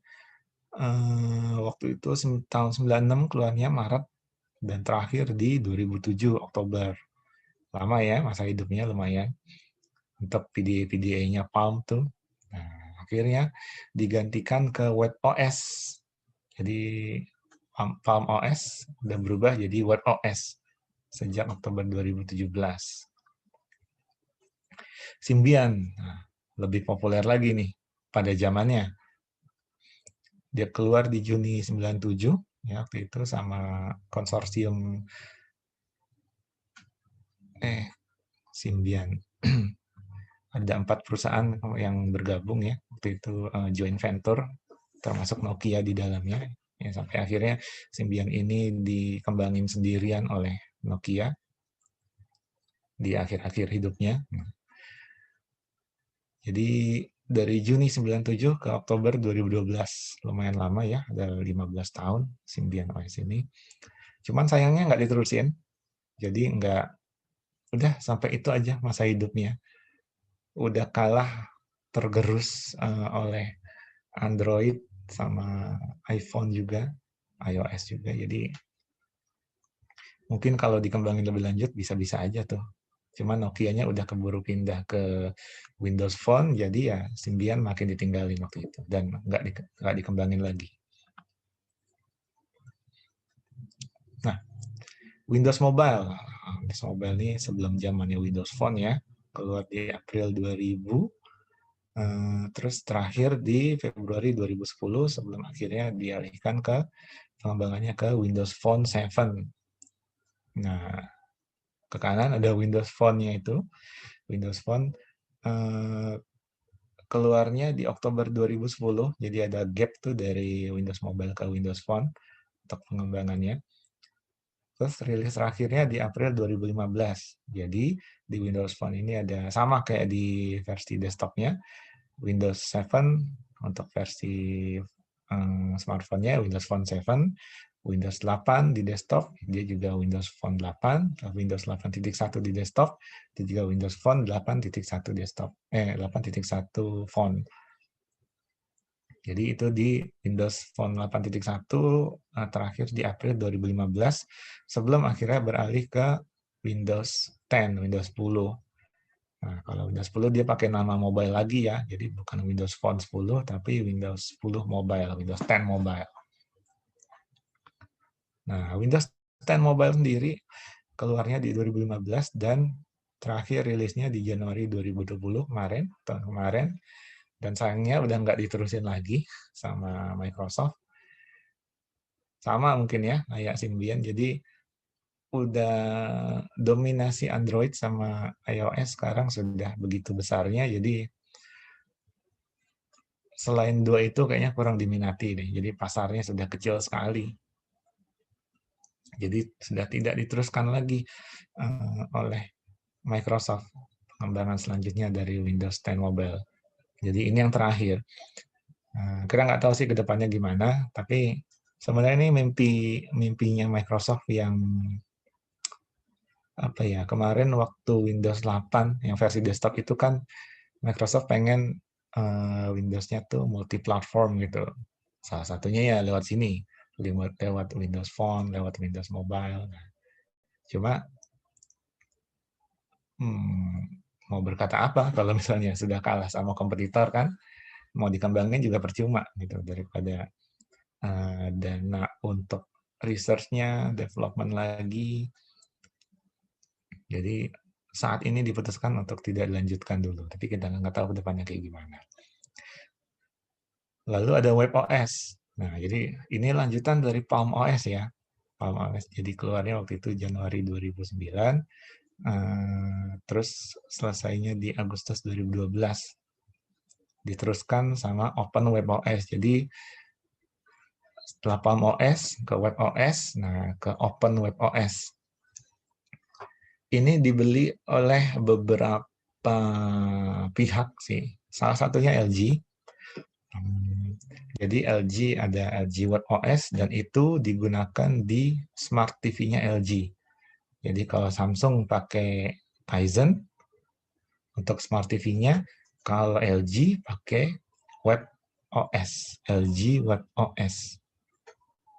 waktu itu tahun 96 keluarnya Maret dan terakhir di 2007 Oktober. Lama ya, masa hidupnya lumayan. Untuk PDA-nya Palm tuh. Nah, akhirnya digantikan ke WebOS. Jadi Palm OS udah berubah jadi WebOS sejak Oktober 2017. Symbian, nah, lebih populer lagi nih pada zamannya. Dia keluar di Juni 97 ya, waktu itu sama konsorsium Symbian. Ada 4 perusahaan yang bergabung ya, waktu itu joint venture, termasuk Nokia di dalamnya. Ya, sampai akhirnya Symbian ini dikembangin sendirian oleh Nokia di akhir-akhir hidupnya. Jadi dari Juni 97 ke Oktober 2012, lumayan lama ya, ada 15 tahun Symbian OS ini. Cuman sayangnya nggak diterusin, jadi udah sampai itu aja masa hidupnya. Udah kalah tergerus oleh Android sama iPhone juga, iOS juga. Jadi mungkin kalau dikembangin lebih lanjut bisa-bisa aja tuh. Cuman Nokia-nya udah keburu pindah ke Windows Phone, jadi ya Symbian makin ditinggalin waktu itu dan nggak dikembangin lagi. Nah, Windows Mobile. Windows Mobile ini sebelum zamannya Windows Phone ya, keluar di April 2000. Terus terakhir di Februari 2010 sebelum akhirnya dialihkan ke pengembangannya ke Windows Phone 7. Nah, ke kanan ada Windows Phone-nya itu. Windows Phone keluarnya di Oktober 2010, jadi ada gap tuh dari Windows Mobile ke Windows Phone untuk pengembangannya. Terus rilis terakhirnya di April 2015. Jadi di Windows Phone ini ada sama kayak di versi desktopnya, Windows 7 untuk versi smartphone-nya Windows Phone 7, Windows 8 di desktop, dia juga Windows Phone 8, Windows 8.1 di desktop, dia juga Windows Phone 8.1 desktop, 8.1 phone. Jadi itu di Windows Phone 8.1 terakhir di April 2015, sebelum akhirnya beralih ke Windows 10, Windows 10. Nah, kalau Windows 10 dia pakai nama mobile lagi ya, jadi bukan Windows Phone 10, tapi Windows 10 Mobile, Windows 10 Mobile. Nah, Windows 10 Mobile sendiri keluarnya di 2015 dan terakhir rilisnya di Januari 2020 kemarin, tahun kemarin. Dan sayangnya udah nggak diterusin lagi sama Microsoft. Sama mungkin ya, kayak Symbian. Jadi udah dominasi Android sama iOS sekarang sudah begitu besarnya. Jadi selain dua itu kayaknya kurang diminati deh. Jadi pasarnya sudah kecil sekali. Jadi sudah tidak diteruskan lagi oleh Microsoft pengembangan selanjutnya dari Windows 10 Mobile. Jadi ini yang terakhir. Kita nggak tahu sih ke depannya gimana, tapi sebenarnya ini mimpinya Microsoft yang apa ya, kemarin waktu Windows 8 yang versi desktop itu kan Microsoft pengen Windows-nya tuh multi-platform gitu. Salah satunya ya lewat sini, lewat Windows Phone, lewat Windows Mobile. Nah, cuma mau berkata apa kalau misalnya sudah kalah sama kompetitor kan, mau dikembangin juga percuma gitu, daripada dana untuk research-nya, development lagi. Jadi saat ini diputuskan untuk tidak dilanjutkan dulu, tapi kita nggak tahu ke depannya kayak gimana. Lalu ada WebOS. Nah, jadi ini lanjutan dari Palm OS ya. Palm OS jadi keluarnya waktu itu Januari 2009, terus selesainya di Agustus 2012. Diteruskan sama Open WebOS. Jadi setelah Palm OS ke WebOS, nah ke Open WebOS. Ini dibeli oleh beberapa pihak sih. Salah satunya LG. Jadi LG ada LG WebOS dan itu digunakan di smart TV-nya LG. Jadi kalau Samsung pakai Tizen untuk smart TV-nya, kalau LG pakai WebOS, LG WebOS.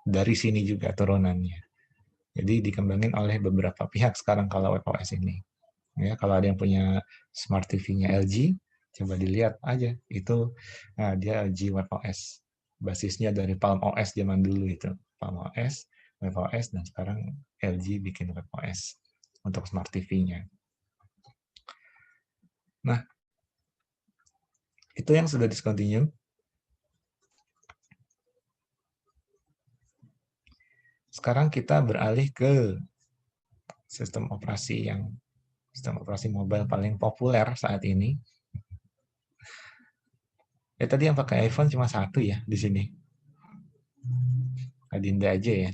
Dari sini juga turunannya. Jadi dikembangin oleh beberapa pihak sekarang kalau WebOS ini. Ya, kalau ada yang punya smart TV-nya LG, coba dilihat aja. Itu dia LG WebOS. Basisnya dari Palm OS zaman dulu itu. Palm OS, WebOS, dan sekarang LG bikin WebOS untuk smart TV-nya. Nah, itu yang sudah discontinue. Sekarang kita beralih ke sistem operasi mobile paling populer saat ini. Tadi yang pakai iPhone cuma satu ya di sini. Adinda aja ya.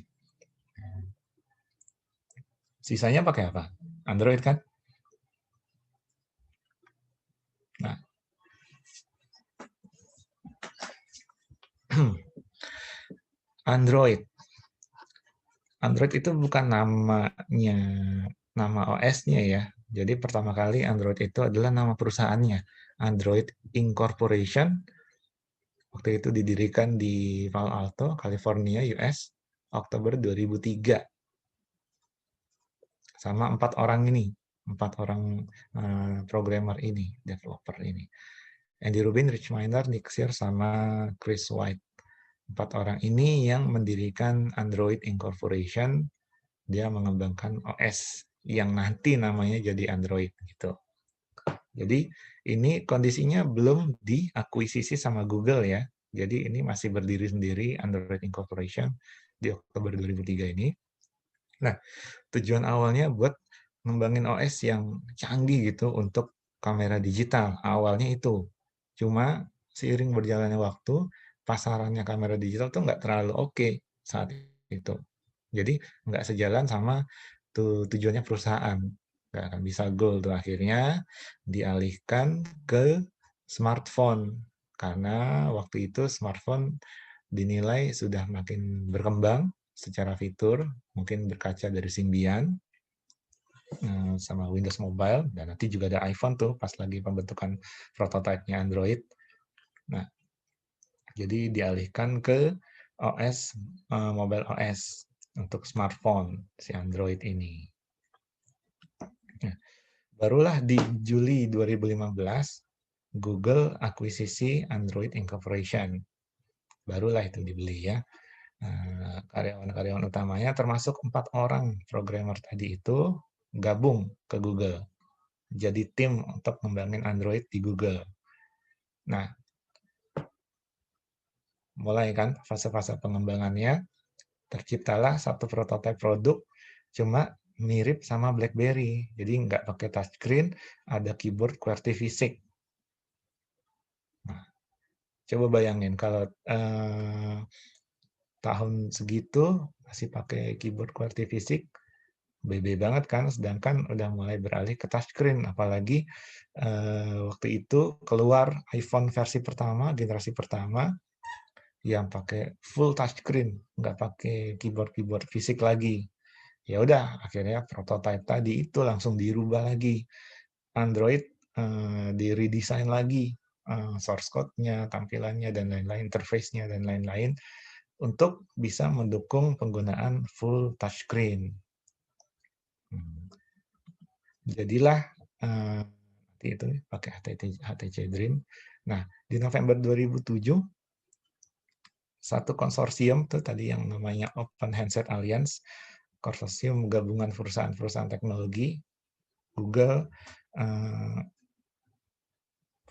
Sisanya pakai apa? Android kan? Nah, Android itu bukan nama OS-nya ya. Jadi pertama kali Android itu adalah nama perusahaannya, Android Incorporation. Waktu itu didirikan di Palo Alto, California, US, Oktober 2003. Sama 4 orang programmer ini, developer ini. Andy Rubin, Rich Miner, Nick Sears, sama Chris White. 4 orang ini yang mendirikan Android Incorporation. Dia mengembangkan OS yang nanti namanya jadi Android gitu. Jadi ini kondisinya belum diakuisisi sama Google ya. Jadi ini masih berdiri sendiri Android Incorporation di Oktober 2003 ini. Nah, tujuan awalnya buat ngembangin OS yang canggih gitu untuk kamera digital. Awalnya itu. Cuma seiring berjalannya waktu, pasarannya kamera digital tuh nggak terlalu oke saat itu. Jadi nggak sejalan sama tujuannya perusahaan. Nggak akan bisa goal tuh, akhirnya dialihkan ke smartphone. Karena waktu itu smartphone dinilai sudah makin berkembang secara fitur, mungkin berkaca dari Symbian sama Windows Mobile, dan nanti juga ada iPhone tuh pas lagi pembentukan prototipe-nya Android. Nah, jadi dialihkan ke OS Mobile OS untuk smartphone si Android ini. Nah, barulah di Juli 2015 Google akuisisi Android Incorporation. Barulah itu dibeli ya. Karyawan-karyawan utamanya termasuk 4 orang programmer tadi itu gabung ke Google. Jadi tim untuk ngembangin Android di Google. Nah, mulai kan fase-fase pengembangannya, terciptalah satu prototipe produk, cuma mirip sama BlackBerry. Jadi nggak pakai touchscreen, ada keyboard QWERTY fisik. Nah, coba bayangin kalau tahun segitu masih pakai keyboard QWERTY fisik, BB banget kan, sedangkan udah mulai beralih ke touchscreen, apalagi waktu itu keluar iPhone versi pertama, generasi pertama, yang pakai full touchscreen, nggak pakai keyboard fisik lagi. Ya udah, akhirnya prototipe tadi itu langsung dirubah lagi. Android di redesign lagi, source code-nya, tampilannya, dan lain-lain, interface-nya, dan lain-lain, untuk bisa mendukung penggunaan full touchscreen. Jadilah nanti itu pakai HTC Dream. Nah, di November 2007, satu konsorsium tuh tadi yang namanya Open Handset Alliance, konsorsium gabungan perusahaan-perusahaan teknologi, Google,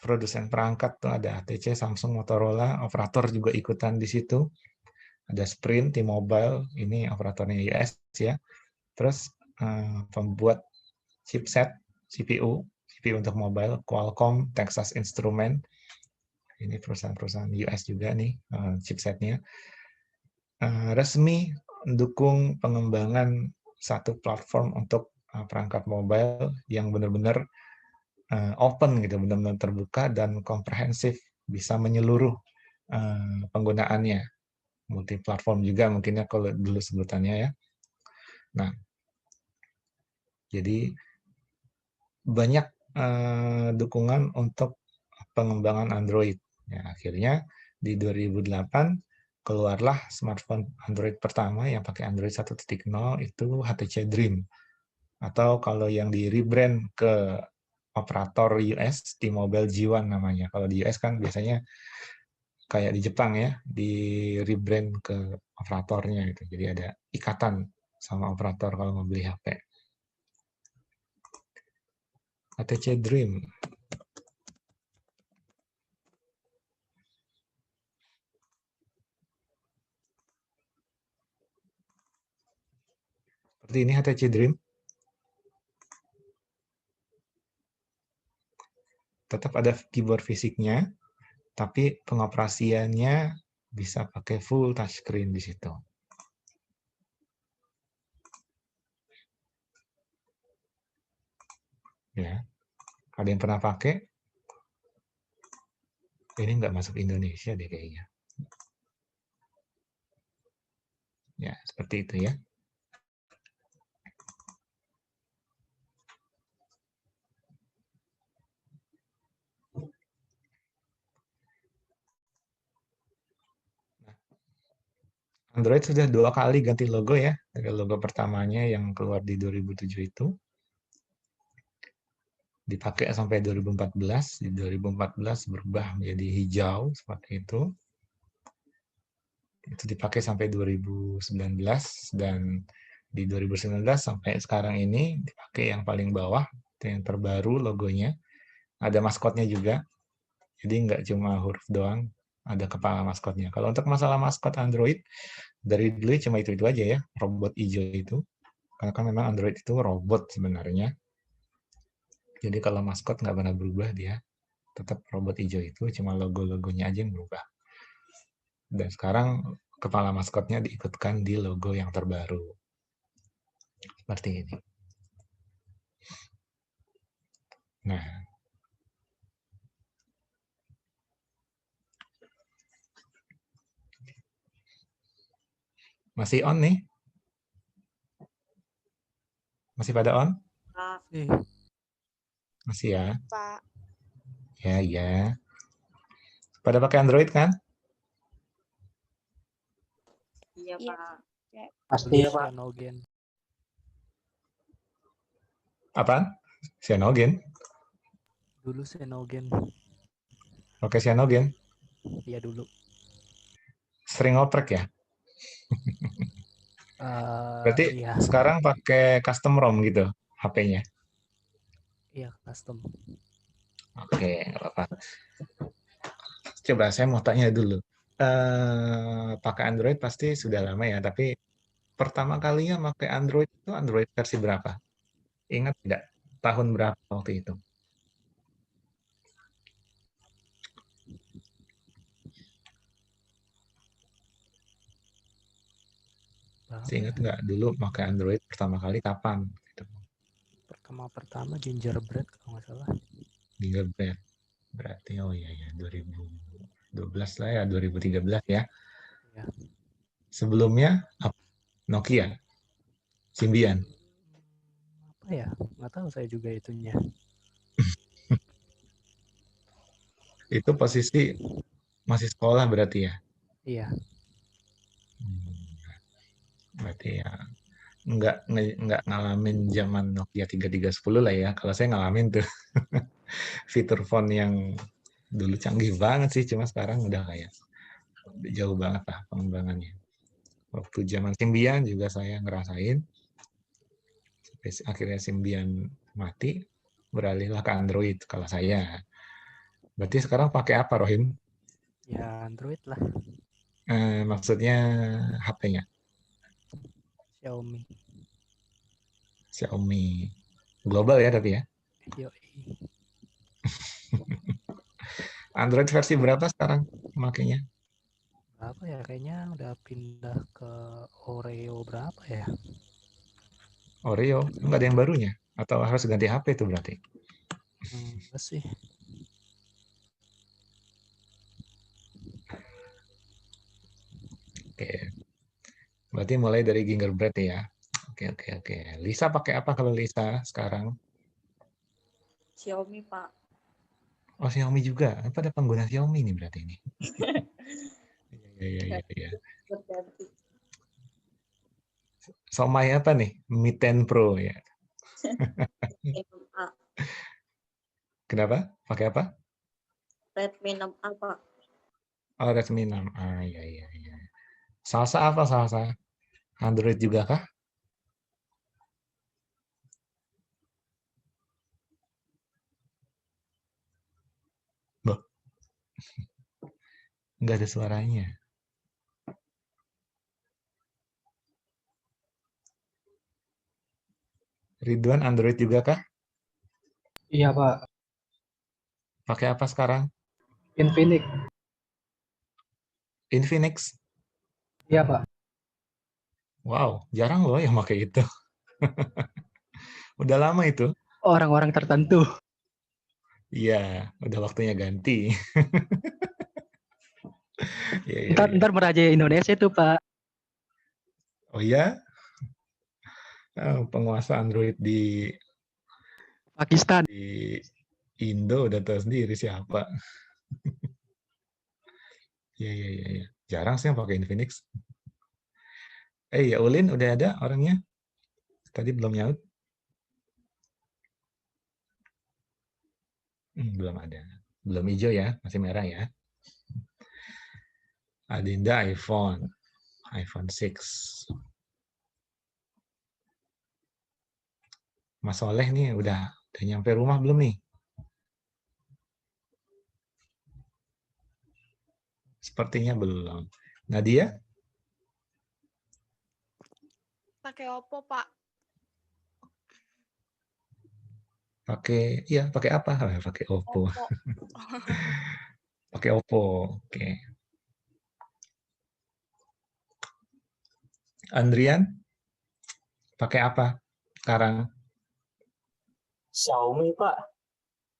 produsen perangkat tuh ada HTC, Samsung, Motorola, operator juga ikutan di situ. Ada Sprint, T-Mobile, ini operatornya US ya. Terus pembuat chipset, CPU untuk mobile, Qualcomm, Texas Instruments, ini perusahaan-perusahaan US juga nih chipsetnya. Resmi mendukung pengembangan satu platform untuk perangkat mobile yang benar-benar open gitu, benar-benar terbuka dan komprehensif, bisa menyeluruh penggunaannya. Multi platform juga mungkinnya kalau dulu sebutannya ya. Nah, jadi banyak dukungan untuk pengembangan Android. Ya, akhirnya di 2008 keluarlah smartphone Android pertama yang pakai Android 1.0 itu HTC Dream. Atau kalau yang di rebrand ke operator US, T-Mobile G1 namanya. Kalau di US kan biasanya kayak di Jepang ya, di rebrand ke operatornya gitu. Jadi ada ikatan sama operator kalau mau beli HP. HTC Dream. Seperti ini HTC Dream. Tetap ada keyboard fisiknya, tapi pengoperasiannya bisa pakai full touchscreen di situ. Ya, ada yang pernah pakai? Ini nggak masuk Indonesia deh kayaknya. Ya, seperti itu ya. Android sudah 2 kali ganti logo ya. Dari logo pertamanya yang keluar di 2007 itu. Dipakai sampai 2014. Di 2014 berubah menjadi hijau seperti itu. Itu dipakai sampai 2019 dan di 2019 sampai sekarang ini dipakai yang paling bawah, yang terbaru logonya. Ada maskotnya juga. Jadi nggak cuma huruf doang, ada kepala maskotnya. Kalau untuk masalah maskot Android, dari dulu cuma itu aja ya, robot hijau itu. Karena kan memang Android itu robot sebenarnya. Jadi kalau maskot nggak pernah berubah dia, tetap robot hijau itu, cuma logo-logonya aja yang berubah. Dan sekarang kepala maskotnya diikutkan di logo yang terbaru. Seperti ini. Nah, Masih on nih? Masih pada on? Pak. Masih ya? Pak. Ya, ya. Pada pakai Android kan? Iya, Iya. Pak. Pasti ya, Pak. Cyanogen. Apaan? Cyanogen? Dulu Cyanogen. Pakai cyanogen? Iya dulu. Sering ngoprek ya? Berarti Iya, sekarang pakai custom ROM gitu HP-nya? iya custom. Oke, nggak apa-apa. Coba saya mau tanya dulu. Pakai Android pasti sudah lama ya, tapi pertama kalinya pakai Android itu Android versi berapa? Ingat tidak? Tahun berapa waktu itu? Berapa Masih ingat ya? nggak dulu pakai Android pertama kali kapan? Gitu. Pertama gingerbread kalau nggak salah. Gingerbread. Berarti oh iya ya 2012 lah ya, 2013 ya. Ya. Sebelumnya apa? Nokia, Symbian. Apa ya? Nggak tahu saya juga itunya. Itu posisi masih sekolah berarti ya. Iya. Berarti ya nggak ngalamin zaman Nokia 3310 lah ya. Kalau saya ngalamin tuh fitur phone yang dulu canggih banget sih, cuma sekarang udah kayak jauh banget lah pengembangannya. Waktu zaman Symbian juga saya ngerasain. Sampai akhirnya Symbian mati, beralihlah ke Android kalau saya. Berarti sekarang pakai apa, Rohim? Ya Android lah. Maksudnya HP-nya? Xiaomi. Xiaomi. Global ya tapi ya? Yoi. Android versi berapa sekarang makanya? Berapa ya? Kayaknya udah pindah ke Oreo berapa ya? Oreo? Nggak ada yang barunya? Atau harus ganti HP itu berarti? Enggak sih. Oke. Berarti mulai dari Gingerbread ya? Oke. Lisa pakai apa kalau Lisa sekarang? Xiaomi, Pak. Oh, Xiaomi juga. Apa ada pengguna Xiaomi nih berarti ini? Iya. Berganti. Somai apa nih? Mi 10 Pro ya. Redmi 6A. Kenapa? Pakai apa? Redmi 6A, Pak. Oh, Redmi 6. Ah, iya. Salsa apa salsa? Android juga kah? Loh. Nggak ada suaranya. Ridwan Android juga kah? Iya Pak, Pakai apa sekarang? Infinix. Infinix. Iya Pak, Wow, jarang loh yang pakai itu. Udah lama itu. orang-orang tertentu. Iya, udah waktunya ganti. Iya. Ntar merajai Indonesia tuh Pak. Oh ya? Penguasa Android di Pakistan. Indo udah tahu sendiri siapa. Iya. Jarang sih yang pakai Infinix. Ya Ulin udah ada orangnya? Tadi belum nyaut? Belum ada. Belum hijau ya, masih merah ya. Adinda iPhone 6. Mas Soleh nih udah nyampe rumah belum nih? Sepertinya belum. Nadia? Pakai Oppo, Pak. Pakai apa? Pakai Oppo. Oppo. Pakai Oppo. Oke. Andrian? Pakai apa sekarang? Xiaomi, Pak.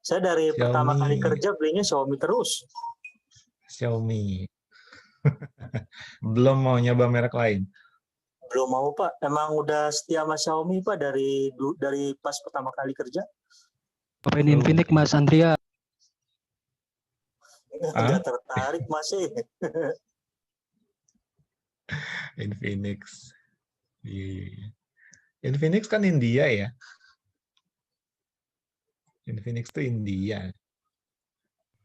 Saya dari Xiaomi. pertama kali kerja belinya Xiaomi terus. Xiaomi. Belum mau nyoba merek lain? Belum mau Pak, emang udah setia sama Xiaomi Pak dari pas pertama kali kerja. Cobain Infinix Mas Andrea. Nggak tertarik masih. Infinix. Iya. Infinix kan India ya. Infinix itu India.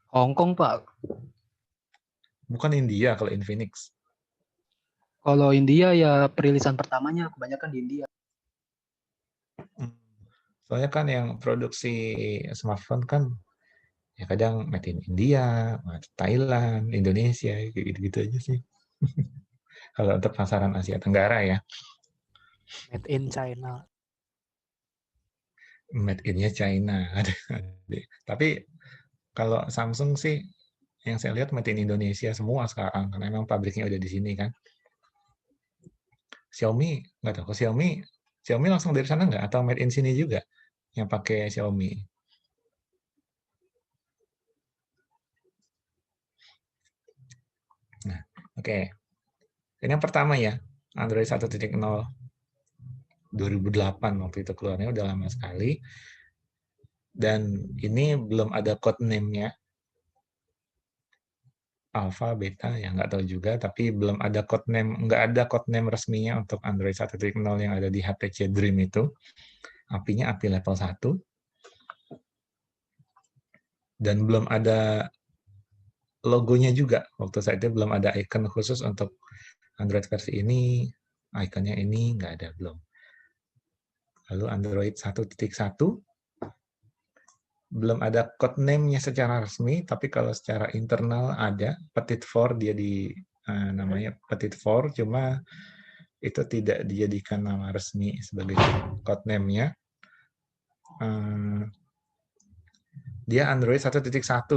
Hong Kong Pak. Bukan India kalau Infinix. Kalau India ya perilisan pertamanya kebanyakan di India. Soalnya kan yang produksi smartphone kan ya kadang made in India, Thailand, Indonesia, kayak gitu-gitu aja sih. Kalau untuk pasaran Asia Tenggara ya. Made in China. Made in-nya China. Tapi kalau Samsung sih yang saya lihat made in Indonesia semua sekarang karena memang pabriknya udah di sini kan. Xiaomi nggak tahu, Xiaomi langsung dari sana nggak atau made in sini juga yang pakai Xiaomi. Nah, oke. Ini yang pertama ya, Android 1.0 2008 waktu itu keluarnya, udah lama sekali. Dan ini belum ada code name-nya. Alpha, beta, ya nggak tahu juga, tapi belum ada code name, nggak ada code name resminya untuk Android 1.0 yang ada di HTC Dream itu. API-nya API level 1. Dan belum ada logonya juga. Waktu saat itu belum ada icon khusus untuk Android versi ini, ikonnya ini nggak ada, belum. Lalu Android 1.1 belum ada code name-nya secara resmi, tapi kalau secara internal ada Petit 4, dia namanya Petit 4, cuma itu tidak dijadikan nama resmi sebagai code name-nya. Dia Android 1.1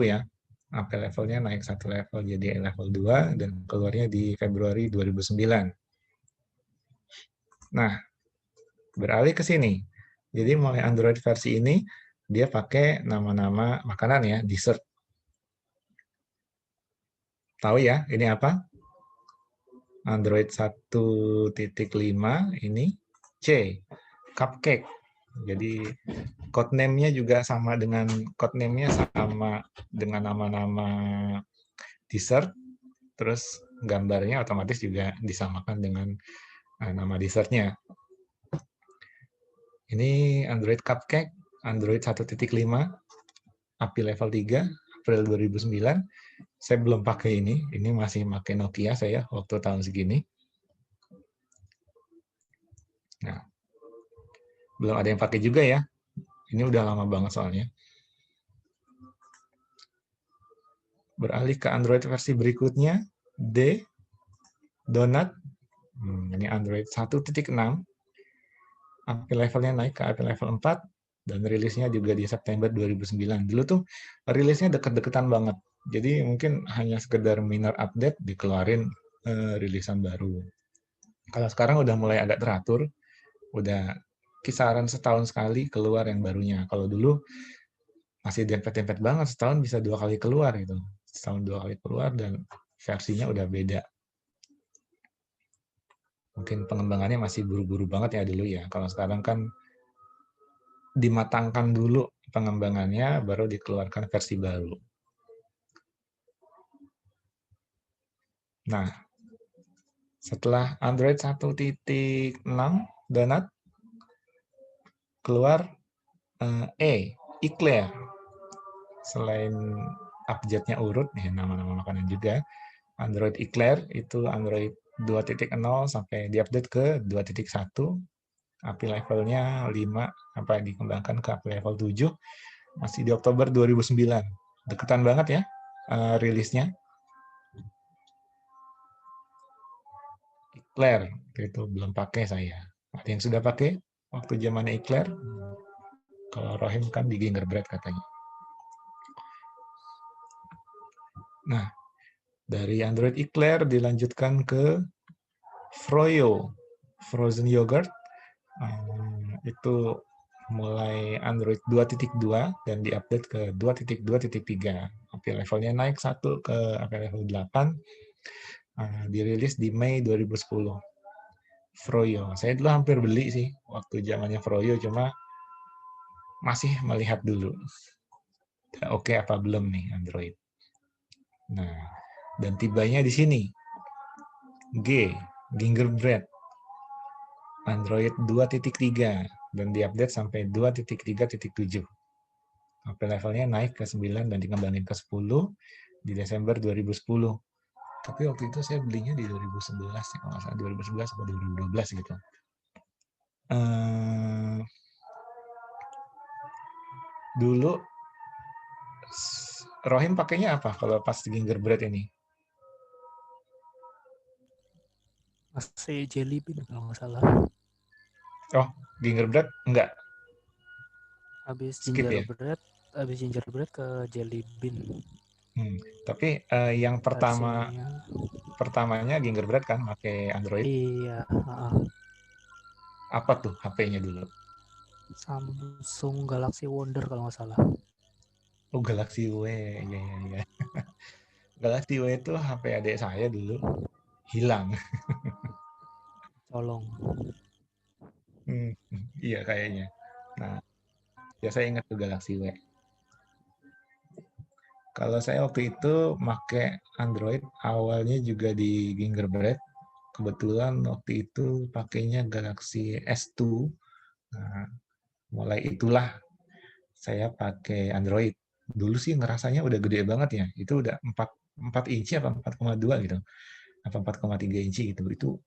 ya, sampai levelnya naik satu level jadi level 2 dan keluarnya di Februari 2009. Nah, beralih ke sini. Jadi mulai Android versi ini dia pakai nama-nama makanan ya, dessert. Tahu ya, ini apa? Android 1.5 ini C, cupcake. Jadi code name-nya juga sama dengan nama-nama dessert, terus gambarnya otomatis juga disamakan dengan nama dessertnya. Ini Android Cupcake, Android 1.5, API level 3, April 2009. Saya belum pakai ini masih pakai Nokia saya waktu tahun segini. Nah, belum ada yang pakai juga ya. Ini udah lama banget soalnya. Beralih ke Android versi berikutnya, D, Donut. Ini Android 1.6. API levelnya naik ke API level 4 dan rilisnya juga di September 2009. Dulu tuh rilisnya deket-deketan banget. Jadi mungkin hanya sekedar minor update dikeluarin rilisan baru. Kalau sekarang udah mulai agak teratur, udah kisaran setahun sekali keluar yang barunya. Kalau dulu masih dempet-dempet banget, setahun bisa 2 kali keluar gitu. Setahun 2 kali keluar dan versinya udah beda. Mungkin pengembangannya masih buru-buru banget ya dulu ya. Kalau sekarang kan dimatangkan dulu pengembangannya, baru dikeluarkan versi baru. Nah, setelah Android 1.6 Donut, keluar Eclair. Selain abjadnya urut, ya nama-nama makanan juga, Android Eclair itu Android 2.0 sampai diupdate ke 2.1, API levelnya 5 sampai dikembangkan ke API level 7, masih di Oktober 2009. Deketan banget ya rilisnya. Eclair itu belum pakai saya. Ada yang sudah pakai waktu zamannya Eclair? Kalau Rohim kan di Gingerbread katanya. Nah, dari Android Eclair dilanjutkan ke Froyo, frozen yogurt. Itu mulai Android 2.2 dan diupdate ke 2.2.3. API levelnya naik 1 ke API level 8. Dirilis di Mei 2010. Froyo. Saya dulu hampir beli sih waktu zamannya Froyo, cuma masih melihat dulu. Oke apa belum nih Android. Nah, dan tibanya di sini. Gingerbread. Android 2.3 dan diupdate sampai 2.3.7. Sampai levelnya naik ke 9 dan dikembangin ke 10 di Desember 2010. Tapi waktu itu saya belinya di 2011, kalau nggak salah 2011 atau 2012 gitu. Dulu Rohim pakainya apa kalau pas Gingerbread ini? Masih Jelly Bean kalau nggak salah. Oh, Gingerbread enggak? Habis Skip ya? gingerbread ke Jelly Bean. Tapi yang pertamanya Gingerbread kan pakai Android. Iya. Apa tuh HP-nya dulu? Samsung Galaxy Wonder kalau nggak salah. Oh, Galaxy W, ya. Galaxy W itu HP adik saya dulu hilang. Colong. Iya kayaknya. Nah, ya saya ingat tuh Galaxy W. Kalau saya waktu itu pakai Android awalnya juga di Gingerbread. Kebetulan waktu itu pakainya Galaxy S2. Nah, mulai itulah saya pakai Android. Dulu sih ngerasanya udah gede banget ya. Itu udah 4 inci apa 4,2 gitu. Atau 4,3 inci gitu. Itu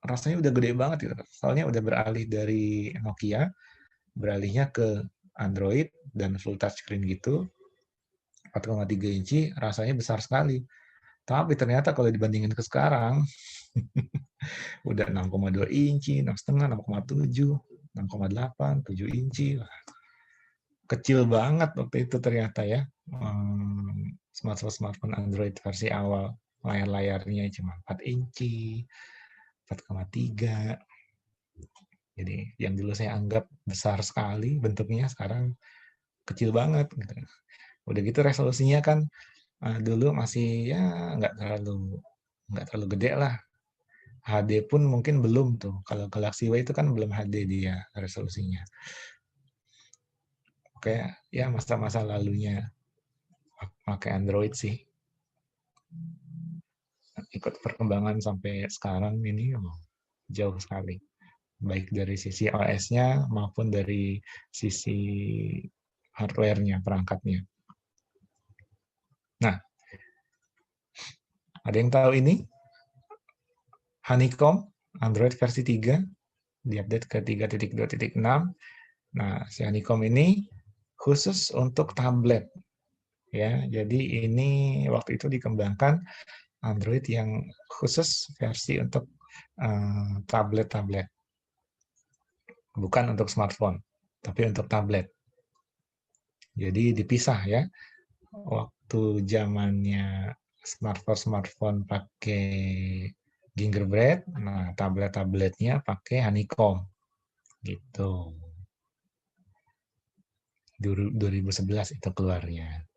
rasanya udah gede banget gitu. Soalnya udah beralih dari Nokia, beralihnya ke Android dan full touchscreen gitu. 4,3 inci rasanya besar sekali. Tapi ternyata kalau dibandingin ke sekarang, udah 6,2 inci, 6,5, 6,7, 6,8, 7 inci. Kecil banget waktu itu ternyata ya. Smartphone Android versi awal. Layar-layarnya cuma 4 inci, 4,3. Jadi yang dulu saya anggap besar sekali bentuknya, sekarang kecil banget. Gitu. Udah gitu resolusinya kan dulu masih ya nggak terlalu gede lah. HD pun mungkin belum tuh. Kalau Galaxy W itu kan belum HD dia resolusinya. Oke, ya masa-masa lalunya pakai Android sih. Ikut perkembangan sampai sekarang ini jauh sekali. Baik dari sisi OS-nya maupun dari sisi hardware-nya, perangkatnya. Nah, ada yang tahu ini? Honeycomb, Android versi 3, diupdate ke 3.2.6. Nah, si Honeycomb ini khusus untuk tablet. Ya, jadi ini waktu itu dikembangkan Android yang khusus versi untuk tablet-tablet. Bukan untuk smartphone, tapi untuk tablet. Jadi dipisah ya. Waktu zamannya smartphone pakai Gingerbread, nah tablet-tabletnya pakai Honeycomb. Gitu. 2011 itu keluarnya.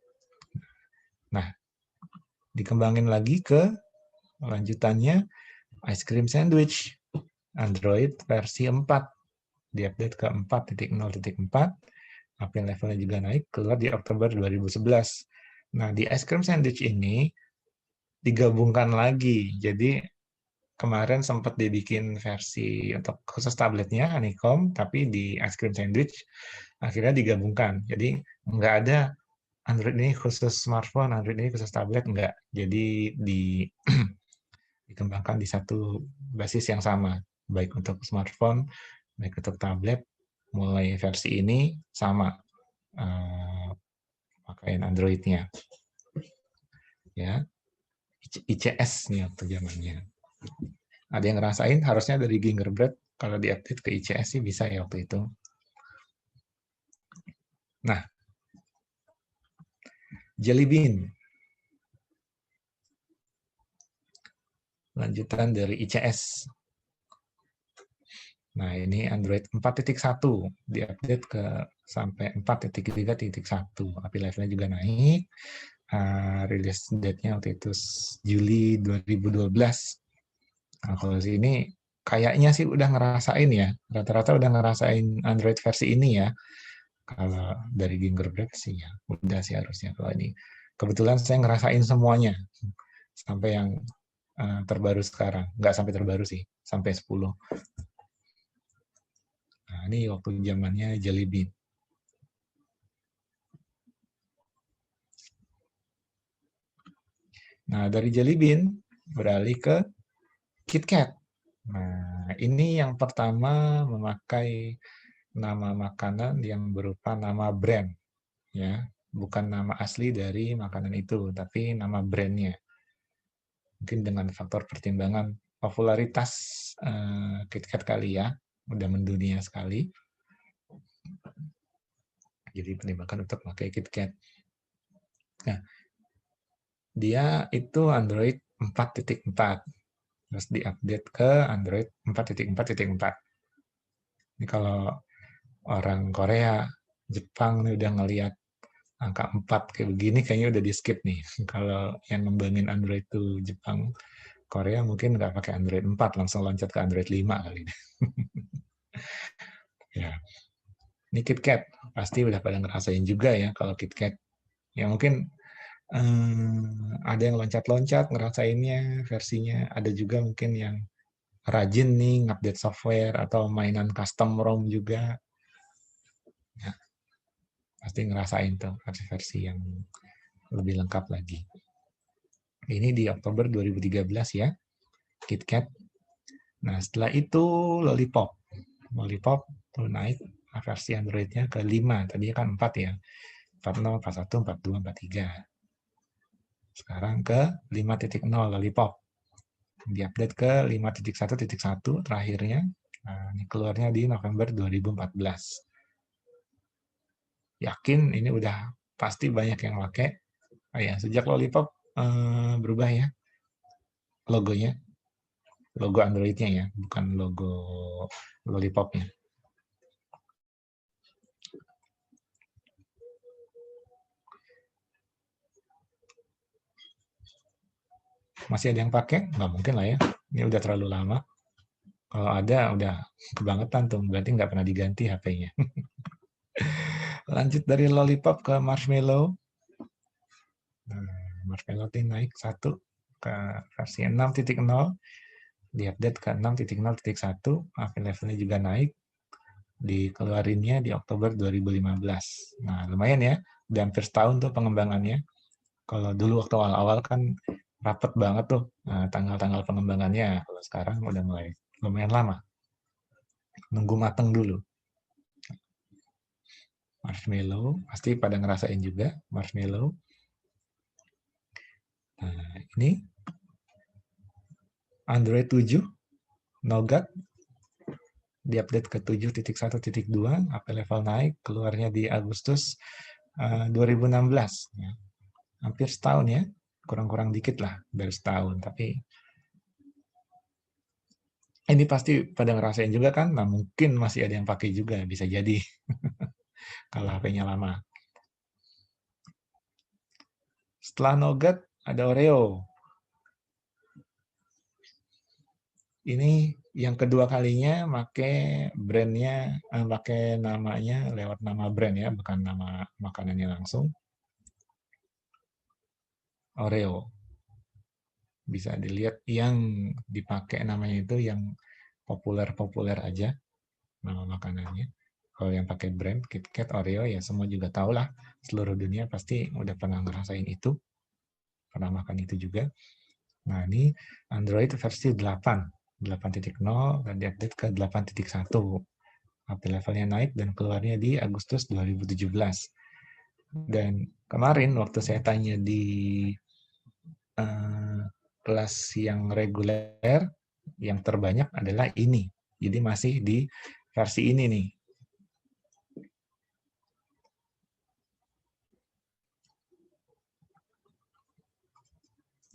Nah, dikembangin lagi ke lanjutannya Ice Cream Sandwich Android versi 4. Diupdate ke 4.0.4. API levelnya juga naik, keluar di Oktober 2011. Nah, di Ice Cream Sandwich ini digabungkan lagi. Jadi kemarin sempat dibikin versi untuk khusus tabletnya Honeycomb, tapi di Ice Cream Sandwich akhirnya digabungkan. Jadi nggak ada Android ini khusus smartphone, Android ini khusus tablet, enggak. Jadi dikembangkan di satu basis yang sama, baik untuk smartphone, baik untuk tablet, mulai versi ini sama pakaian Android-nya. Ya, ICS nih waktu zamannya. Ada yang ngerasain harusnya dari Gingerbread kalau diupdate ke ICS sih bisa ya waktu itu. Nah, Jelly Bean. Lanjutan dari ICS. Nah, ini Android 4.1 diupdate ke sampai 4.3.1. API levelnya juga naik. Release date-nya waktu itu Juli 2012. Nah, kalau sini kayaknya sih udah ngerasain ya, rata-rata udah ngerasain Android versi ini ya. Kalau dari Gingerbread sih ya, udah sih harusnya kalau ini. Kebetulan saya ngerasain semuanya, sampai yang terbaru sekarang. Nggak sampai terbaru sih, sampai 10. Nah, ini waktu zamannya Jelly Bean. Nah, dari Jelly Bean beralih ke KitKat. Nah, ini yang pertama memakai nama makanan yang berupa nama brand, ya, bukan nama asli dari makanan itu, tapi nama brandnya. Mungkin dengan faktor pertimbangan popularitas KitKat kali ya, udah mendunia sekali. Jadi pertimbangkan untuk pakai KitKat. Nah, dia itu Android 4.4. Terus diupdate ke Android 4.4.4. Ini kalau orang Korea, Jepang nih udah ngelihat angka 4 kayak begini, kayaknya udah di skip nih. Kalau yang ngembangin Android itu Jepang, Korea mungkin nggak pakai Android 4, langsung loncat ke Android 5 kali. Ya. Ini KitKat, pasti udah pada ngerasain juga ya kalau KitKat. Ya mungkin ada yang loncat-loncat ngerasainnya versinya, ada juga mungkin yang rajin nih ngupdate software atau mainan custom ROM juga. Ya, pasti ngerasain tuh versi-versi yang lebih lengkap lagi. Ini di Oktober 2013 ya, KitKat. Nah, setelah itu Lollipop. Lollipop tuh naik versi Android-nya ke 5. Tadinya kan 4 ya. 40, 41, 42, 43. Sekarang ke 5.0 Lollipop. Diupdate ke 5.1.1 terakhirnya. Nah, ini keluarnya di November 2014. Yakin ini udah pasti banyak yang pakai. Oh ya, sejak Lollipop berubah ya logonya. Logo Android-nya ya, bukan logo Lollipop-nya. Masih ada yang pakai? Nggak mungkin lah ya. Ini udah terlalu lama. Kalau ada, udah kebangetan tuh. Berarti nggak pernah diganti HP-nya. Lanjut dari Lollipop ke Marshmallow. Marshmallow ini naik 1 ke versi 6.0. Diupdate ke 6.0.1. HP levelnya juga naik. Dikeluarinnya di Oktober 2015. Nah, lumayan ya. Udah hampir setahun tuh pengembangannya. Kalau dulu waktu awal-awal kan rapet banget tuh tanggal-tanggal pengembangannya. Kalau sekarang udah mulai lumayan lama. Nunggu mateng dulu. Marshmallow, pasti pada ngerasain juga Marshmallow. Nah, ini Android 7, Nougat, diupdate ke 7.1.2, HP level naik, keluarnya di Agustus 2016. Ya. Hampir setahun ya, kurang-kurang dikit lah dari setahun, tapi ini pasti pada ngerasain juga kan, nah mungkin masih ada yang pakai juga, bisa jadi kalau HP-nya lama. Setelah Nougat, ada Oreo. Ini yang kedua kalinya pakai brandnya, pakai namanya lewat nama brand ya, bukan nama makanannya langsung. Oreo. Bisa dilihat yang dipakai namanya itu yang populer-populer aja nama makanannya. Kalau yang pakai brand KitKat, Oreo ya semua juga tahu lah. Seluruh dunia pasti udah pernah ngerasain itu. Pernah makan itu juga. Nah, ini Android versi 8.0 dan diupdate ke 8.1. HP levelnya naik dan keluarnya di Agustus 2017. Dan kemarin waktu saya tanya di kelas yang reguler, yang terbanyak adalah ini. Jadi masih di versi ini nih.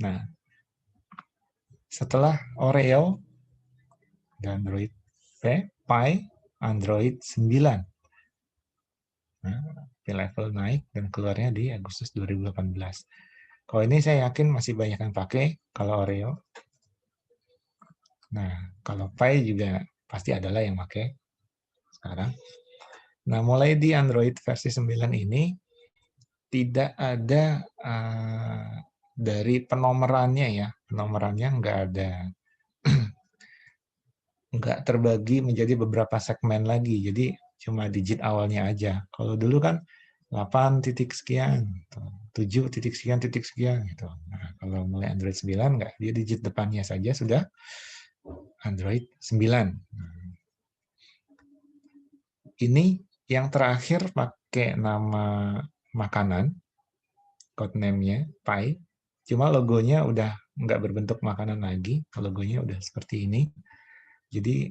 Nah, setelah Oreo, Android Pie, Android 9. Nah, level naik dan keluarnya di Agustus 2018. Kalau ini saya yakin masih banyak yang pakai kalau Oreo. Nah, kalau Pi juga pasti adalah yang pakai sekarang. Nah, mulai di Android versi 9 ini tidak ada dari penomorannya ya, penomorannya nggak ada, nggak terbagi menjadi beberapa segmen lagi. Jadi cuma digit awalnya aja. Kalau dulu kan 8 titik sekian, 7 titik sekian gitu. Nah, kalau mulai Android 9 nggak, dia digit depannya saja sudah Android 9. Ini yang terakhir pakai nama makanan, codename-nya Pi, cuma logonya udah nggak berbentuk makanan lagi, logonya udah seperti ini. Jadi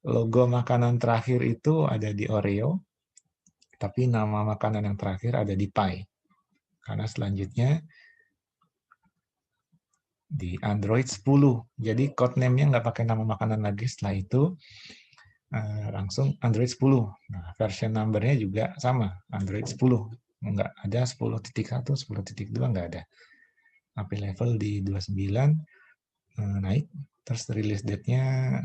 logo makanan terakhir itu ada di Oreo, tapi nama makanan yang terakhir ada di Pi. Karena selanjutnya di Android 10. Jadi codename-nya nggak pakai nama makanan lagi, setelah itu langsung Android 10. Nah, version number-nya juga sama, Android 10. Nggak ada 10.1, 10.2, nggak ada. API level di 29, naik. Terus release date-nya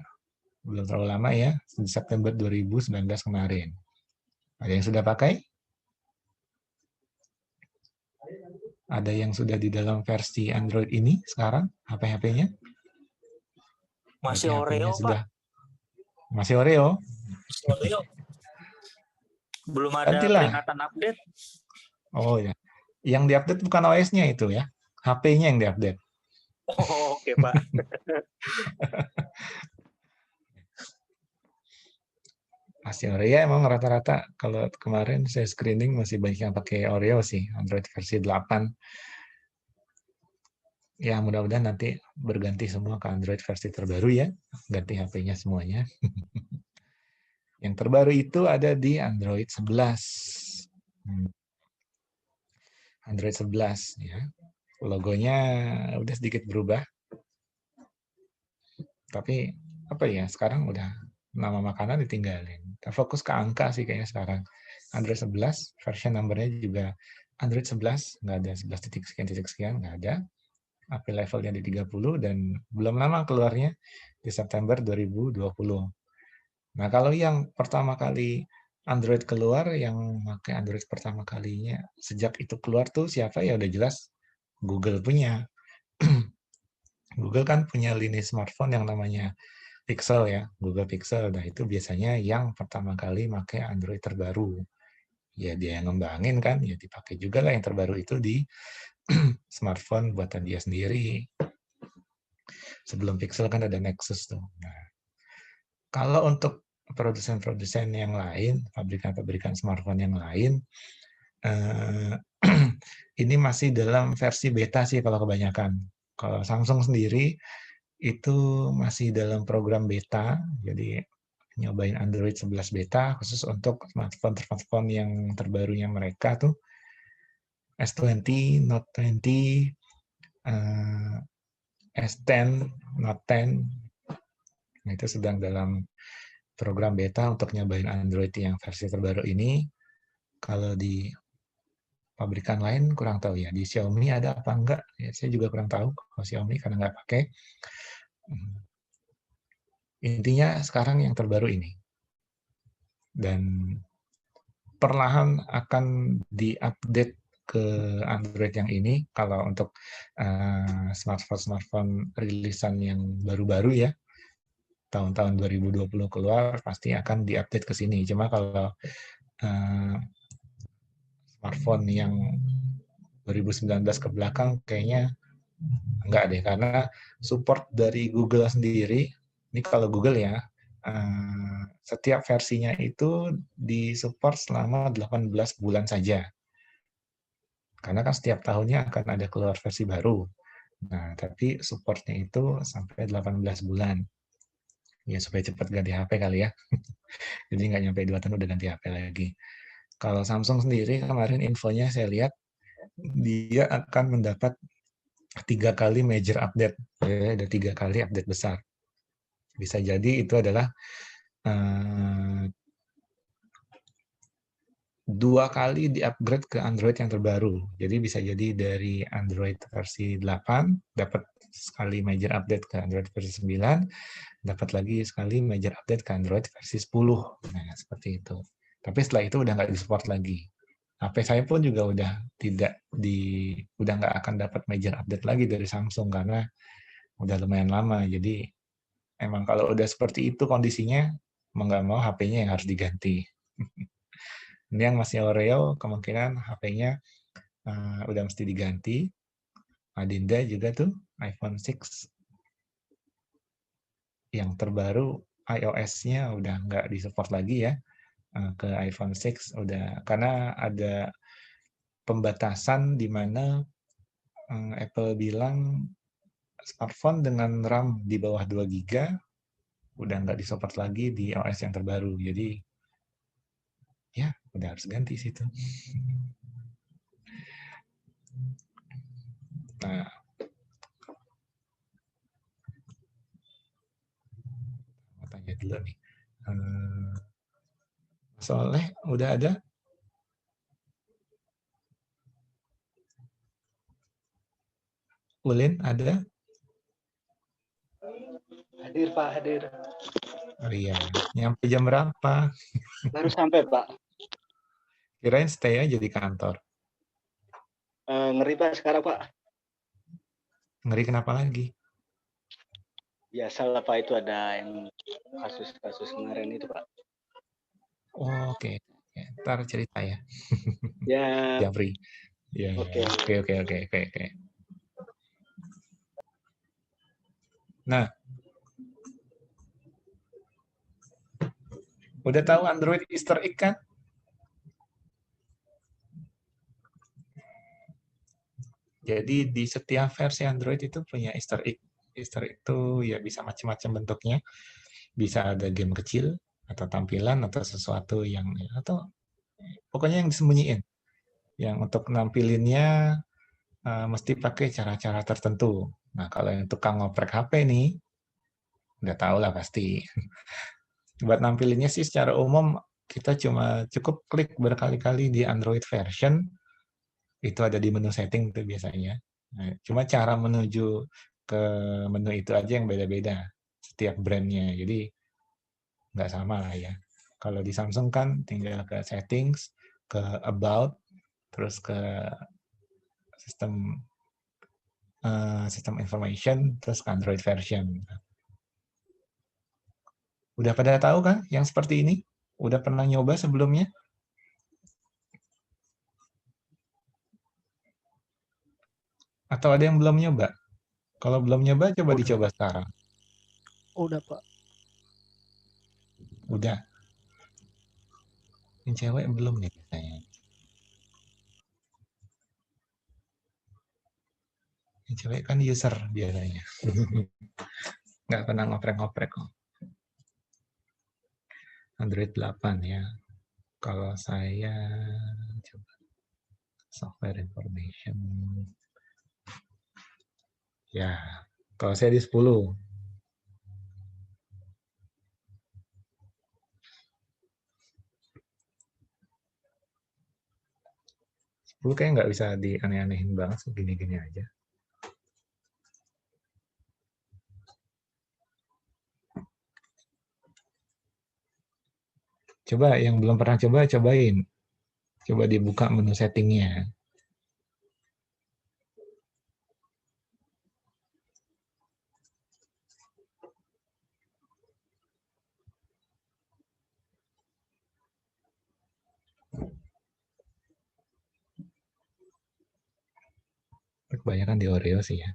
belum terlalu lama ya, di September 2019 kemarin. Ada yang sudah pakai? Ada yang sudah di dalam versi Android ini sekarang, HP-HP-nya? Masih Oreo, sudah. Pak. Masih Oreo? Oreo. Belum ada Gantilah. peringatan update. Oh ya. Yang diupdate bukan OS-nya itu ya. HP-nya yang diupdate. Oh, oke, Pak. Masih Oreo emang rata-rata. Kalau kemarin saya screening masih banyak yang pakai Oreo sih. Android versi 8. Ya mudah-mudahan nanti berganti semua ke Android versi terbaru ya. Ganti HP-nya semuanya. Yang terbaru itu ada di Android 11. Android 11 ya. Logonya udah sedikit berubah. Tapi apa ya, sekarang udah nama makanan ditinggalin. Kita fokus ke angka sih kayaknya sekarang. Android 11, version number-nya juga Android 11, nggak ada 11 titik sekian, nggak ada. API levelnya di 30 dan belum lama keluarnya di September 2020. Nah, kalau yang pertama kali Android keluar, yang pakai Android pertama kalinya sejak itu keluar tuh siapa ya, udah jelas Google punya. Google kan punya lini smartphone yang namanya Pixel ya, Google Pixel. Nah, itu biasanya yang pertama kali pakai Android terbaru. Ya dia yang ngembangin kan, ya dipakai juga lah yang terbaru itu di smartphone buatan dia sendiri. Sebelum Pixel kan ada Nexus tuh. Nah, kalau untuk produsen-produsen yang lain, pabrikan-pabrikan smartphone yang lain, ini masih dalam versi beta sih kalau kebanyakan. Kalau Samsung sendiri itu masih dalam program beta, jadi nyobain Android 11 beta khusus untuk smartphone yang terbarunya mereka tuh S20, Note 20, S10, Note 10. Nah, itu sedang dalam program beta untuk nyobain Android yang versi terbaru ini. Kalau di pabrikan lain kurang tahu ya. Di Xiaomi ada apa enggak? Ya, saya juga kurang tahu kalau Xiaomi karena nggak pakai. Intinya sekarang yang terbaru ini. Dan perlahan akan diupdate ke Android yang ini. Kalau untuk smartphone rilisan yang baru-baru ya, tahun-tahun 2020 keluar, pasti akan diupdate ke sini. Cuma kalau smartphone yang 2019 ke belakang kayaknya enggak deh, karena support dari Google sendiri, ini kalau Google ya, setiap versinya itu disupport selama 18 bulan saja. Karena kan setiap tahunnya akan ada keluar versi baru. Nah, tapi supportnya itu sampai 18 bulan. Ya, supaya cepat ganti HP kali ya. Jadi nggak nyampe 2 tahun udah ganti HP lagi. Kalau Samsung sendiri kemarin infonya saya lihat, dia akan mendapat 3 kali major update. Ya, ada 3 kali update besar. Bisa jadi itu adalah 2 kali di-upgrade ke Android yang terbaru. Jadi bisa jadi dari Android versi 8 dapat sekali major update ke Android versi 9, dapat lagi sekali major update ke Android versi 10. Nah, seperti itu. Tapi setelah itu udah nggak di-support lagi. HP saya pun juga udah udah nggak akan dapat major update lagi dari Samsung karena udah lumayan lama. Jadi emang kalau udah seperti itu kondisinya, mau nggak mau HP-nya yang harus diganti. Ini yang masih Oreo, kemungkinan HP-nya udah mesti diganti. Adinda juga tuh iPhone 6 yang terbaru iOS-nya udah nggak disupport lagi ya ke iPhone 6 udah, karena ada pembatasan di mana Apple bilang smartphone dengan RAM di bawah 2 GB udah nggak disupport lagi di OS yang terbaru. Jadi ya udah harus ganti situ. Nah, mau tanya dulu nih. Soleh udah ada? Ulin ada? Hadir Pak, hadir. Oh iya, nyampe jam berapa? Baru sampai Pak. Kirain stay aja di kantor. Ngeri Pak sekarang Pak. Ngeri kenapa lagi? Biasalah Pak, itu ada yang kasus-kasus kemarin itu Pak. Oh, oke. Ya, ntar cerita ya. Ya. Japri. Ya, Oke. Oke. Nah, udah tahu Android Easter egg kan? Jadi di setiap versi Android itu punya Easter egg. Easter egg itu ya bisa macam-macam bentuknya. Bisa ada game kecil atau tampilan atau sesuatu yang atau pokoknya yang disembunyiin. Yang untuk nampilinnya mesti pakai cara-cara tertentu. Nah, kalau yang tukang ngoprek HP nih, udah tahu lah pasti. Buat nampilinnya sih secara umum kita cuma cukup klik berkali-kali di Android version, itu ada di menu setting tuh biasanya. Nah, cuma cara menuju ke menu itu aja yang beda-beda setiap brandnya. Jadi nggak sama lah ya. Kalau di Samsung kan tinggal ke settings, ke about, terus ke sistem information, terus ke Android version. Udah pada tahu kan yang seperti ini? Udah pernah nyoba sebelumnya? Atau ada yang belum nyoba? Kalau belum nyoba, coba dicoba sekarang. Udah, Pak. Udah. Yang cewek belum nih kayaknya. Yang cewek kan user biasanya. Nggak pernah ngoprek-ngoprek kok. Android 8 ya. Kalau saya coba software information. Ya, kalau saya di 10. Kayak nggak bisa dianeh-anehin banget, gini-gini aja. Coba yang belum pernah coba, cobain. Coba dibuka menu settingnya. Kebanyakan di Oreo sih ya.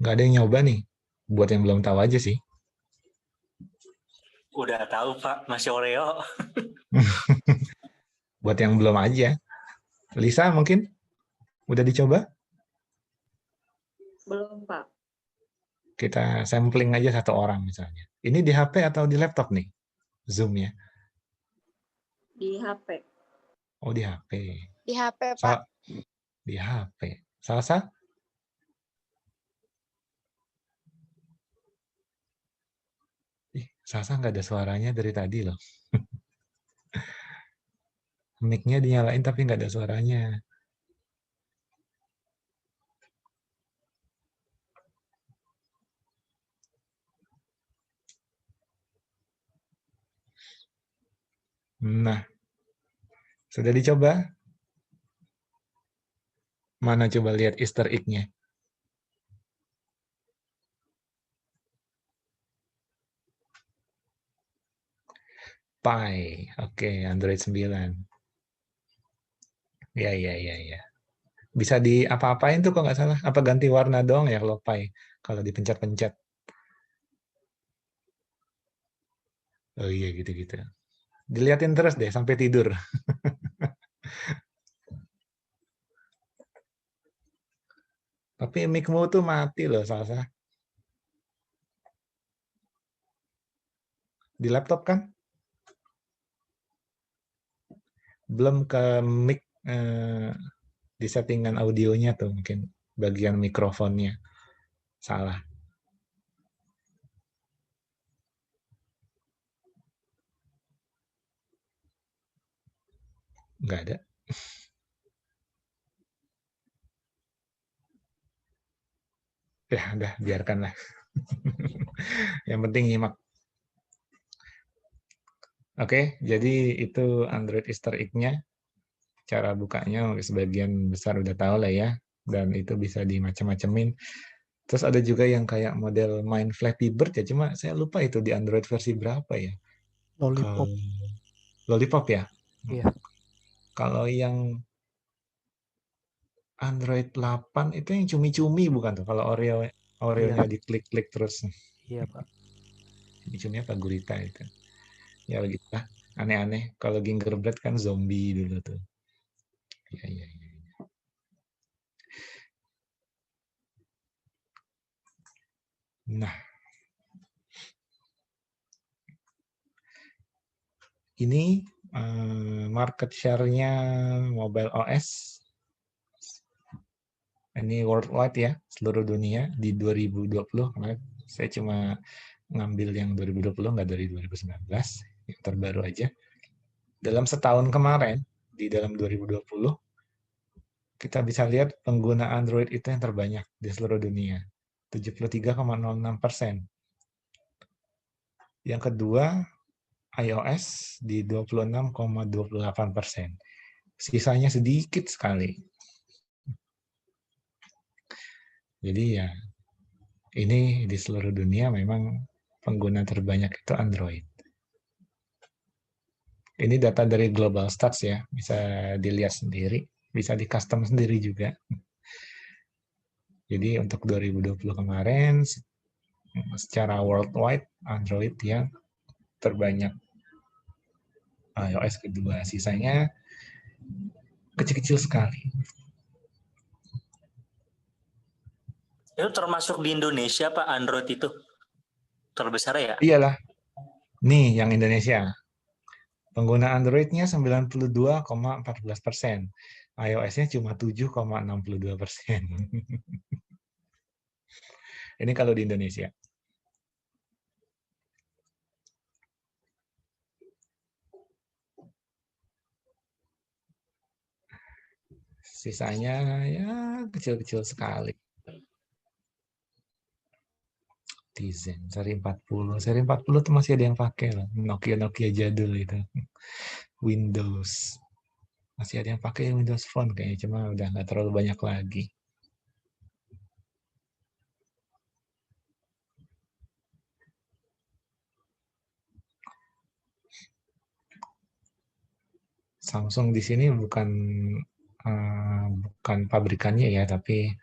Nggak ada yang nyoba nih. Buat yang belum tahu aja sih. Udah tahu Pak, masih Oreo. Buat yang belum aja. Lisa mungkin? Udah dicoba? Belum, Pak. Kita sampling aja satu orang misalnya. Ini di HP atau di laptop nih? Zoom-nya? Di HP. Oh, di HP. Di HP, Pak. Di HP. Salsa? Salsa nggak ada suaranya dari tadi loh. Mic-nya dinyalain tapi nggak ada suaranya. Nah, sudah dicoba? Mana coba lihat Easter egg-nya? Pi, oke, Android 9. Ya. Bisa di apa-apain tuh kok nggak salah. Apa ganti warna doang ya kalau Pi? Kalau dipencet-pencet. Oh iya gitu-gitu. Diliatin terus deh sampai tidur. Tapi mic-mu tuh mati loh, Salsa. Di laptop kan? Belum ke mic di settingan audionya tuh mungkin bagian mikrofonnya salah. Nggak ada. Ya udah, biarkanlah. Yang penting nyimak. Oke, jadi itu Android Easter egg-nya. Cara bukanya sebagian besar udah tahu lah ya. Dan itu bisa dimacem-macemin. Terus ada juga yang kayak model main Flappy Bird ya. Cuma saya lupa itu di Android versi berapa ya. Lollipop. Lollipop ya? Iya. Kalau yang Android 8 itu yang cumi-cumi bukan tuh? Kalau Oreo-nya Iya. diklik-klik terus. Iya, Pak. Cumi-cumi apa gurita itu. Ya begitu lah. Aneh-aneh. Kalau gingerbread kan zombie dulu tuh. Iya. Nah, ini market share-nya Mobile OS. Ini worldwide ya, seluruh dunia di 2020. Saya cuma ngambil yang 2020, nggak dari 2019, yang terbaru aja. Dalam setahun kemarin, di dalam 2020, kita bisa lihat pengguna Android itu yang terbanyak di seluruh dunia, 73,06%. Yang kedua, iOS di 26,28%. Sisanya sedikit sekali. Jadi ya, ini di seluruh dunia memang pengguna terbanyak itu Android. Ini data dari Global Stats ya, bisa dilihat sendiri, bisa di custom sendiri juga. Jadi untuk 2020 kemarin, secara worldwide, Android yang terbanyak, iOS kedua, sisanya kecil-kecil sekali. Itu termasuk di Indonesia Pak, Android itu terbesar ya? Iyalah, nih yang Indonesia. Pengguna Android-nya 92,14%. iOS-nya cuma 7,62%. Ini kalau di Indonesia. Sisanya ya kecil-kecil sekali. Tizen, seri 40. Seri 40 tuh masih ada yang pakai loh. Nokia jadul itu. Windows. Masih ada yang pakai Windows Phone kayaknya, cuma udah nggak terlalu banyak lagi. Samsung di sini bukan pabrikannya ya, tapi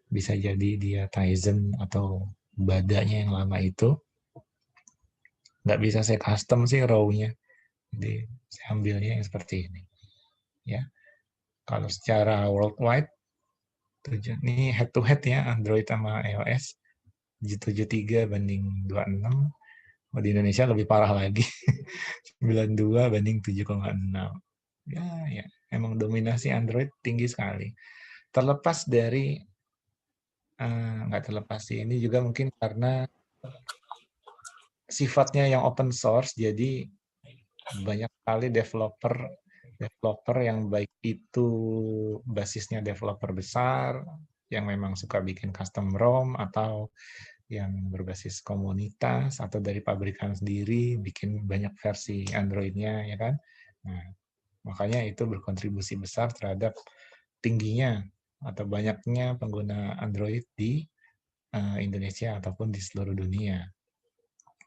bisa jadi dia Tizen atau badanya yang lama itu. Nggak bisa saya custom sih RAW-nya. Jadi saya ambilnya yang seperti ini. Ya. Kalau secara worldwide, ini head to head ya, Android sama iOS. 73 banding 26. Oh, di Indonesia lebih parah lagi. 92 banding 7,6. Ya, emang dominasi Android tinggi sekali. terlepas dari nggak terlepas sih, ini juga mungkin karena sifatnya yang open source, jadi banyak sekali developer yang baik itu basisnya developer besar yang memang suka bikin custom ROM, atau yang berbasis komunitas atau dari pabrikan sendiri bikin banyak versi Android-nya, ya kan. Nah, makanya itu berkontribusi besar terhadap tingginya atau banyaknya pengguna Android di Indonesia ataupun di seluruh dunia.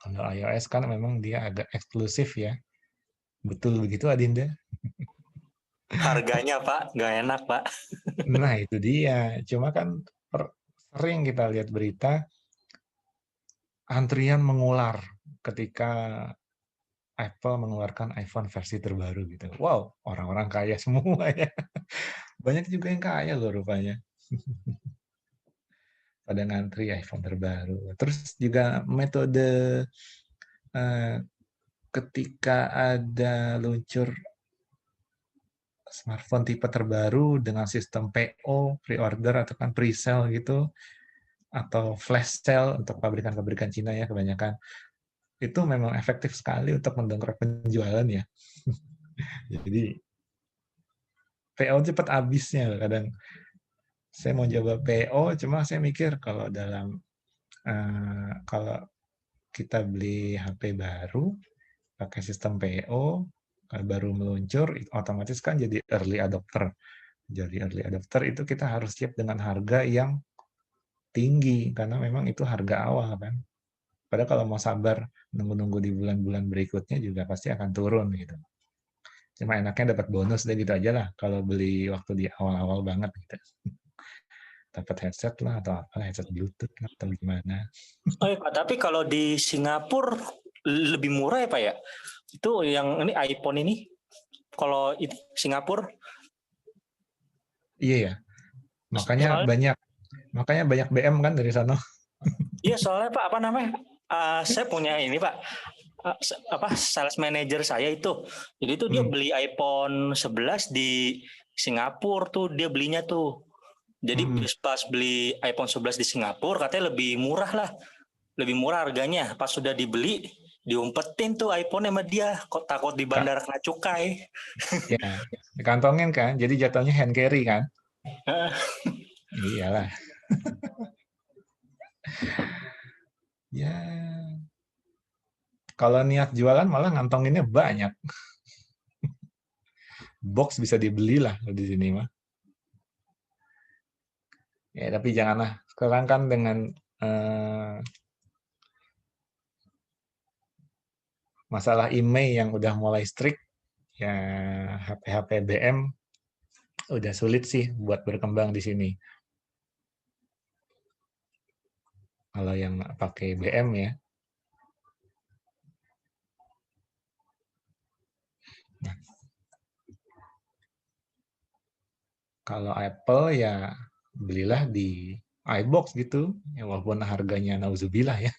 Kalau iOS kan memang dia agak eksklusif ya. Betul begitu, Adinda? Harganya Pak, nggak enak Pak. Nah, itu dia. Cuma kan sering kita lihat berita antrian mengular ketika Apple mengeluarkan iPhone versi terbaru gitu. Wow, orang-orang kaya semua ya. Banyak juga yang kaya loh rupanya. Pada ngantri iPhone terbaru. Terus juga metode ketika ada luncur smartphone tipe terbaru dengan sistem PO, pre-order atau kan pre-sale gitu, atau flash sale untuk pabrikan-pabrikan Cina ya kebanyakan, itu memang efektif sekali untuk mendongkrak penjualan ya. Jadi PO cepat habisnya kadang. Saya mau coba PO, cuma saya mikir kalau kalau kita beli HP baru pakai sistem PO baru meluncur, otomatis kan jadi early adopter. Jadi early adopter itu kita harus siap dengan harga yang tinggi karena memang itu harga awal kan. Padahal kalau mau sabar nunggu-nunggu di bulan-bulan berikutnya juga pasti akan turun gitu. Cuma enaknya dapat bonus deh gitu aja lah kalau beli waktu di awal-awal banget gitu. Dapat headset lah atau apa, headset Bluetooth lah atau gimana. Oh ya Pak, tapi kalau di Singapura lebih murah ya Pak ya? Itu yang ini iPhone ini, kalau Singapura? Iya ya. Makanya Soalnya, banyak BM kan dari sana. iya soalnya Pak, apa namanya? Saya punya ini Pak, sales manager saya itu. Jadi itu dia beli iPhone 11 di Singapura tuh, dia belinya tuh. Jadi pas beli iPhone 11 di Singapura katanya lebih murah lah. Lebih murah harganya. Pas sudah dibeli, diumpetin tuh iPhone sama dia. Kok takut di bandara kena cukai. Ya, dikantongin kan. Jadi jatuhnya hand carry kan. Iyalah. Ya, kalau niat jualan malah ngantonginnya banyak. Box bisa dibeli lah di sini mah. Ya, tapi janganlah. Sekarang kan dengan masalah email yang udah mulai strict, ya HP-HP BM udah sulit sih buat berkembang di sini. Kalau yang pakai BM ya. Nah, kalau Apple ya belilah di iBox gitu, ya walaupun harganya nauzubillah ya.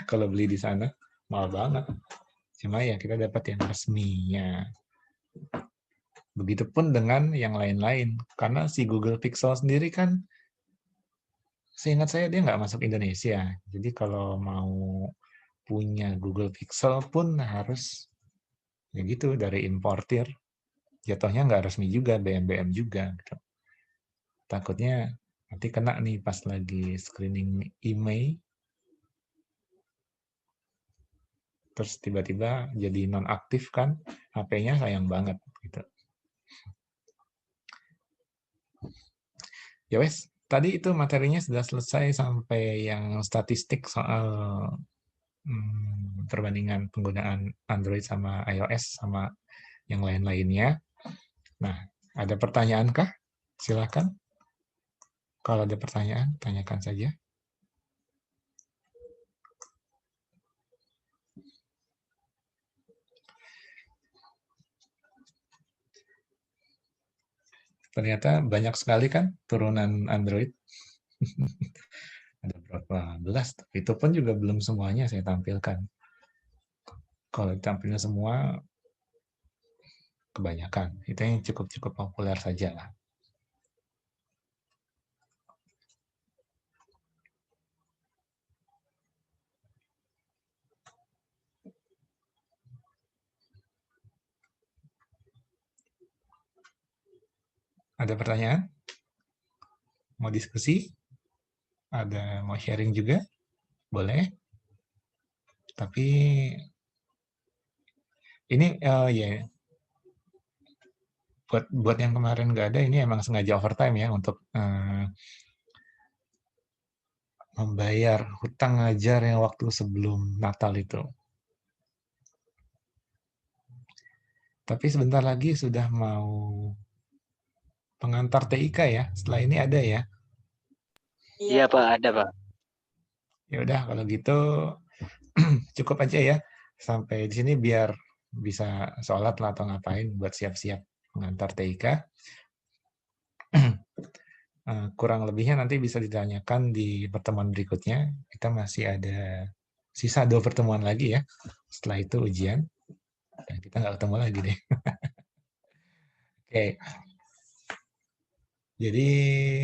Kalau beli di sana mahal banget. Cuma ya kita dapat yang resminya. Begitupun dengan yang lain-lain. Karena si Google Pixel sendiri kan, seingat saya dia nggak masuk Indonesia. Jadi kalau mau punya Google Pixel pun harus ya gitu dari importir. Jatuhnya nggak resmi juga, BM-BM juga. Gitu. Takutnya nanti kena nih pas lagi screening email, terus tiba-tiba jadi nonaktif kan, HP-nya sayang banget. Gitu. Ya wes, tadi itu materinya sudah selesai sampai yang statistik soal perbandingan penggunaan Android sama iOS sama yang lain-lainnya. Nah, ada pertanyaan kah? Silakan. Kalau ada pertanyaan, tanyakan saja. Ternyata banyak sekali kan turunan Android. Ada berapa belas, tapi itu pun juga belum semuanya saya tampilkan. Kalau ditampilkan semua, kebanyakan. Itu yang cukup-cukup populer saja lah. Ada pertanyaan? Mau diskusi? Ada mau sharing juga? Boleh. Tapi ini ya buat yang kemarin nggak ada, ini emang sengaja overtime ya untuk membayar hutang ngajar yang waktu sebelum Natal itu. Tapi sebentar lagi sudah mau pengantar TIK ya. Setelah ini ada ya. Iya, Pak. Ada Pak. Ya udah kalau gitu cukup aja ya. Sampai di sini biar bisa sholat lah atau ngapain buat siap-siap mengantar TIK. Kurang lebihnya nanti bisa ditanyakan di pertemuan berikutnya. Kita masih ada sisa 2 pertemuan lagi ya. Setelah itu ujian. Dan kita nggak ketemu lagi deh. Oke. Jadi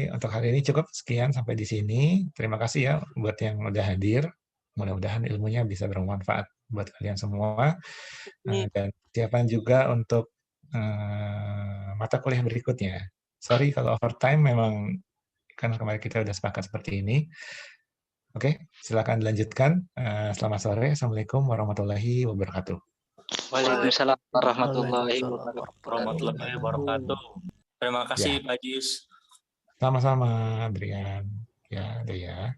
untuk hari ini cukup sekian sampai di sini. Terima kasih ya buat yang udah hadir. Mudah-mudahan ilmunya bisa bermanfaat buat kalian semua. Dan siapkan juga untuk mata kuliah berikutnya. Sorry kalau overtime, memang kan kemarin kita udah sepakat seperti ini. Oke, silakan dilanjutkan. Selamat sore. Assalamualaikum warahmatullahi wabarakatuh. Waalaikumsalam warahmatullahi Warahmatullahi wabarakatuh. Terima kasih Pak Jis. Sama-sama, Brian. Ya, ada ya.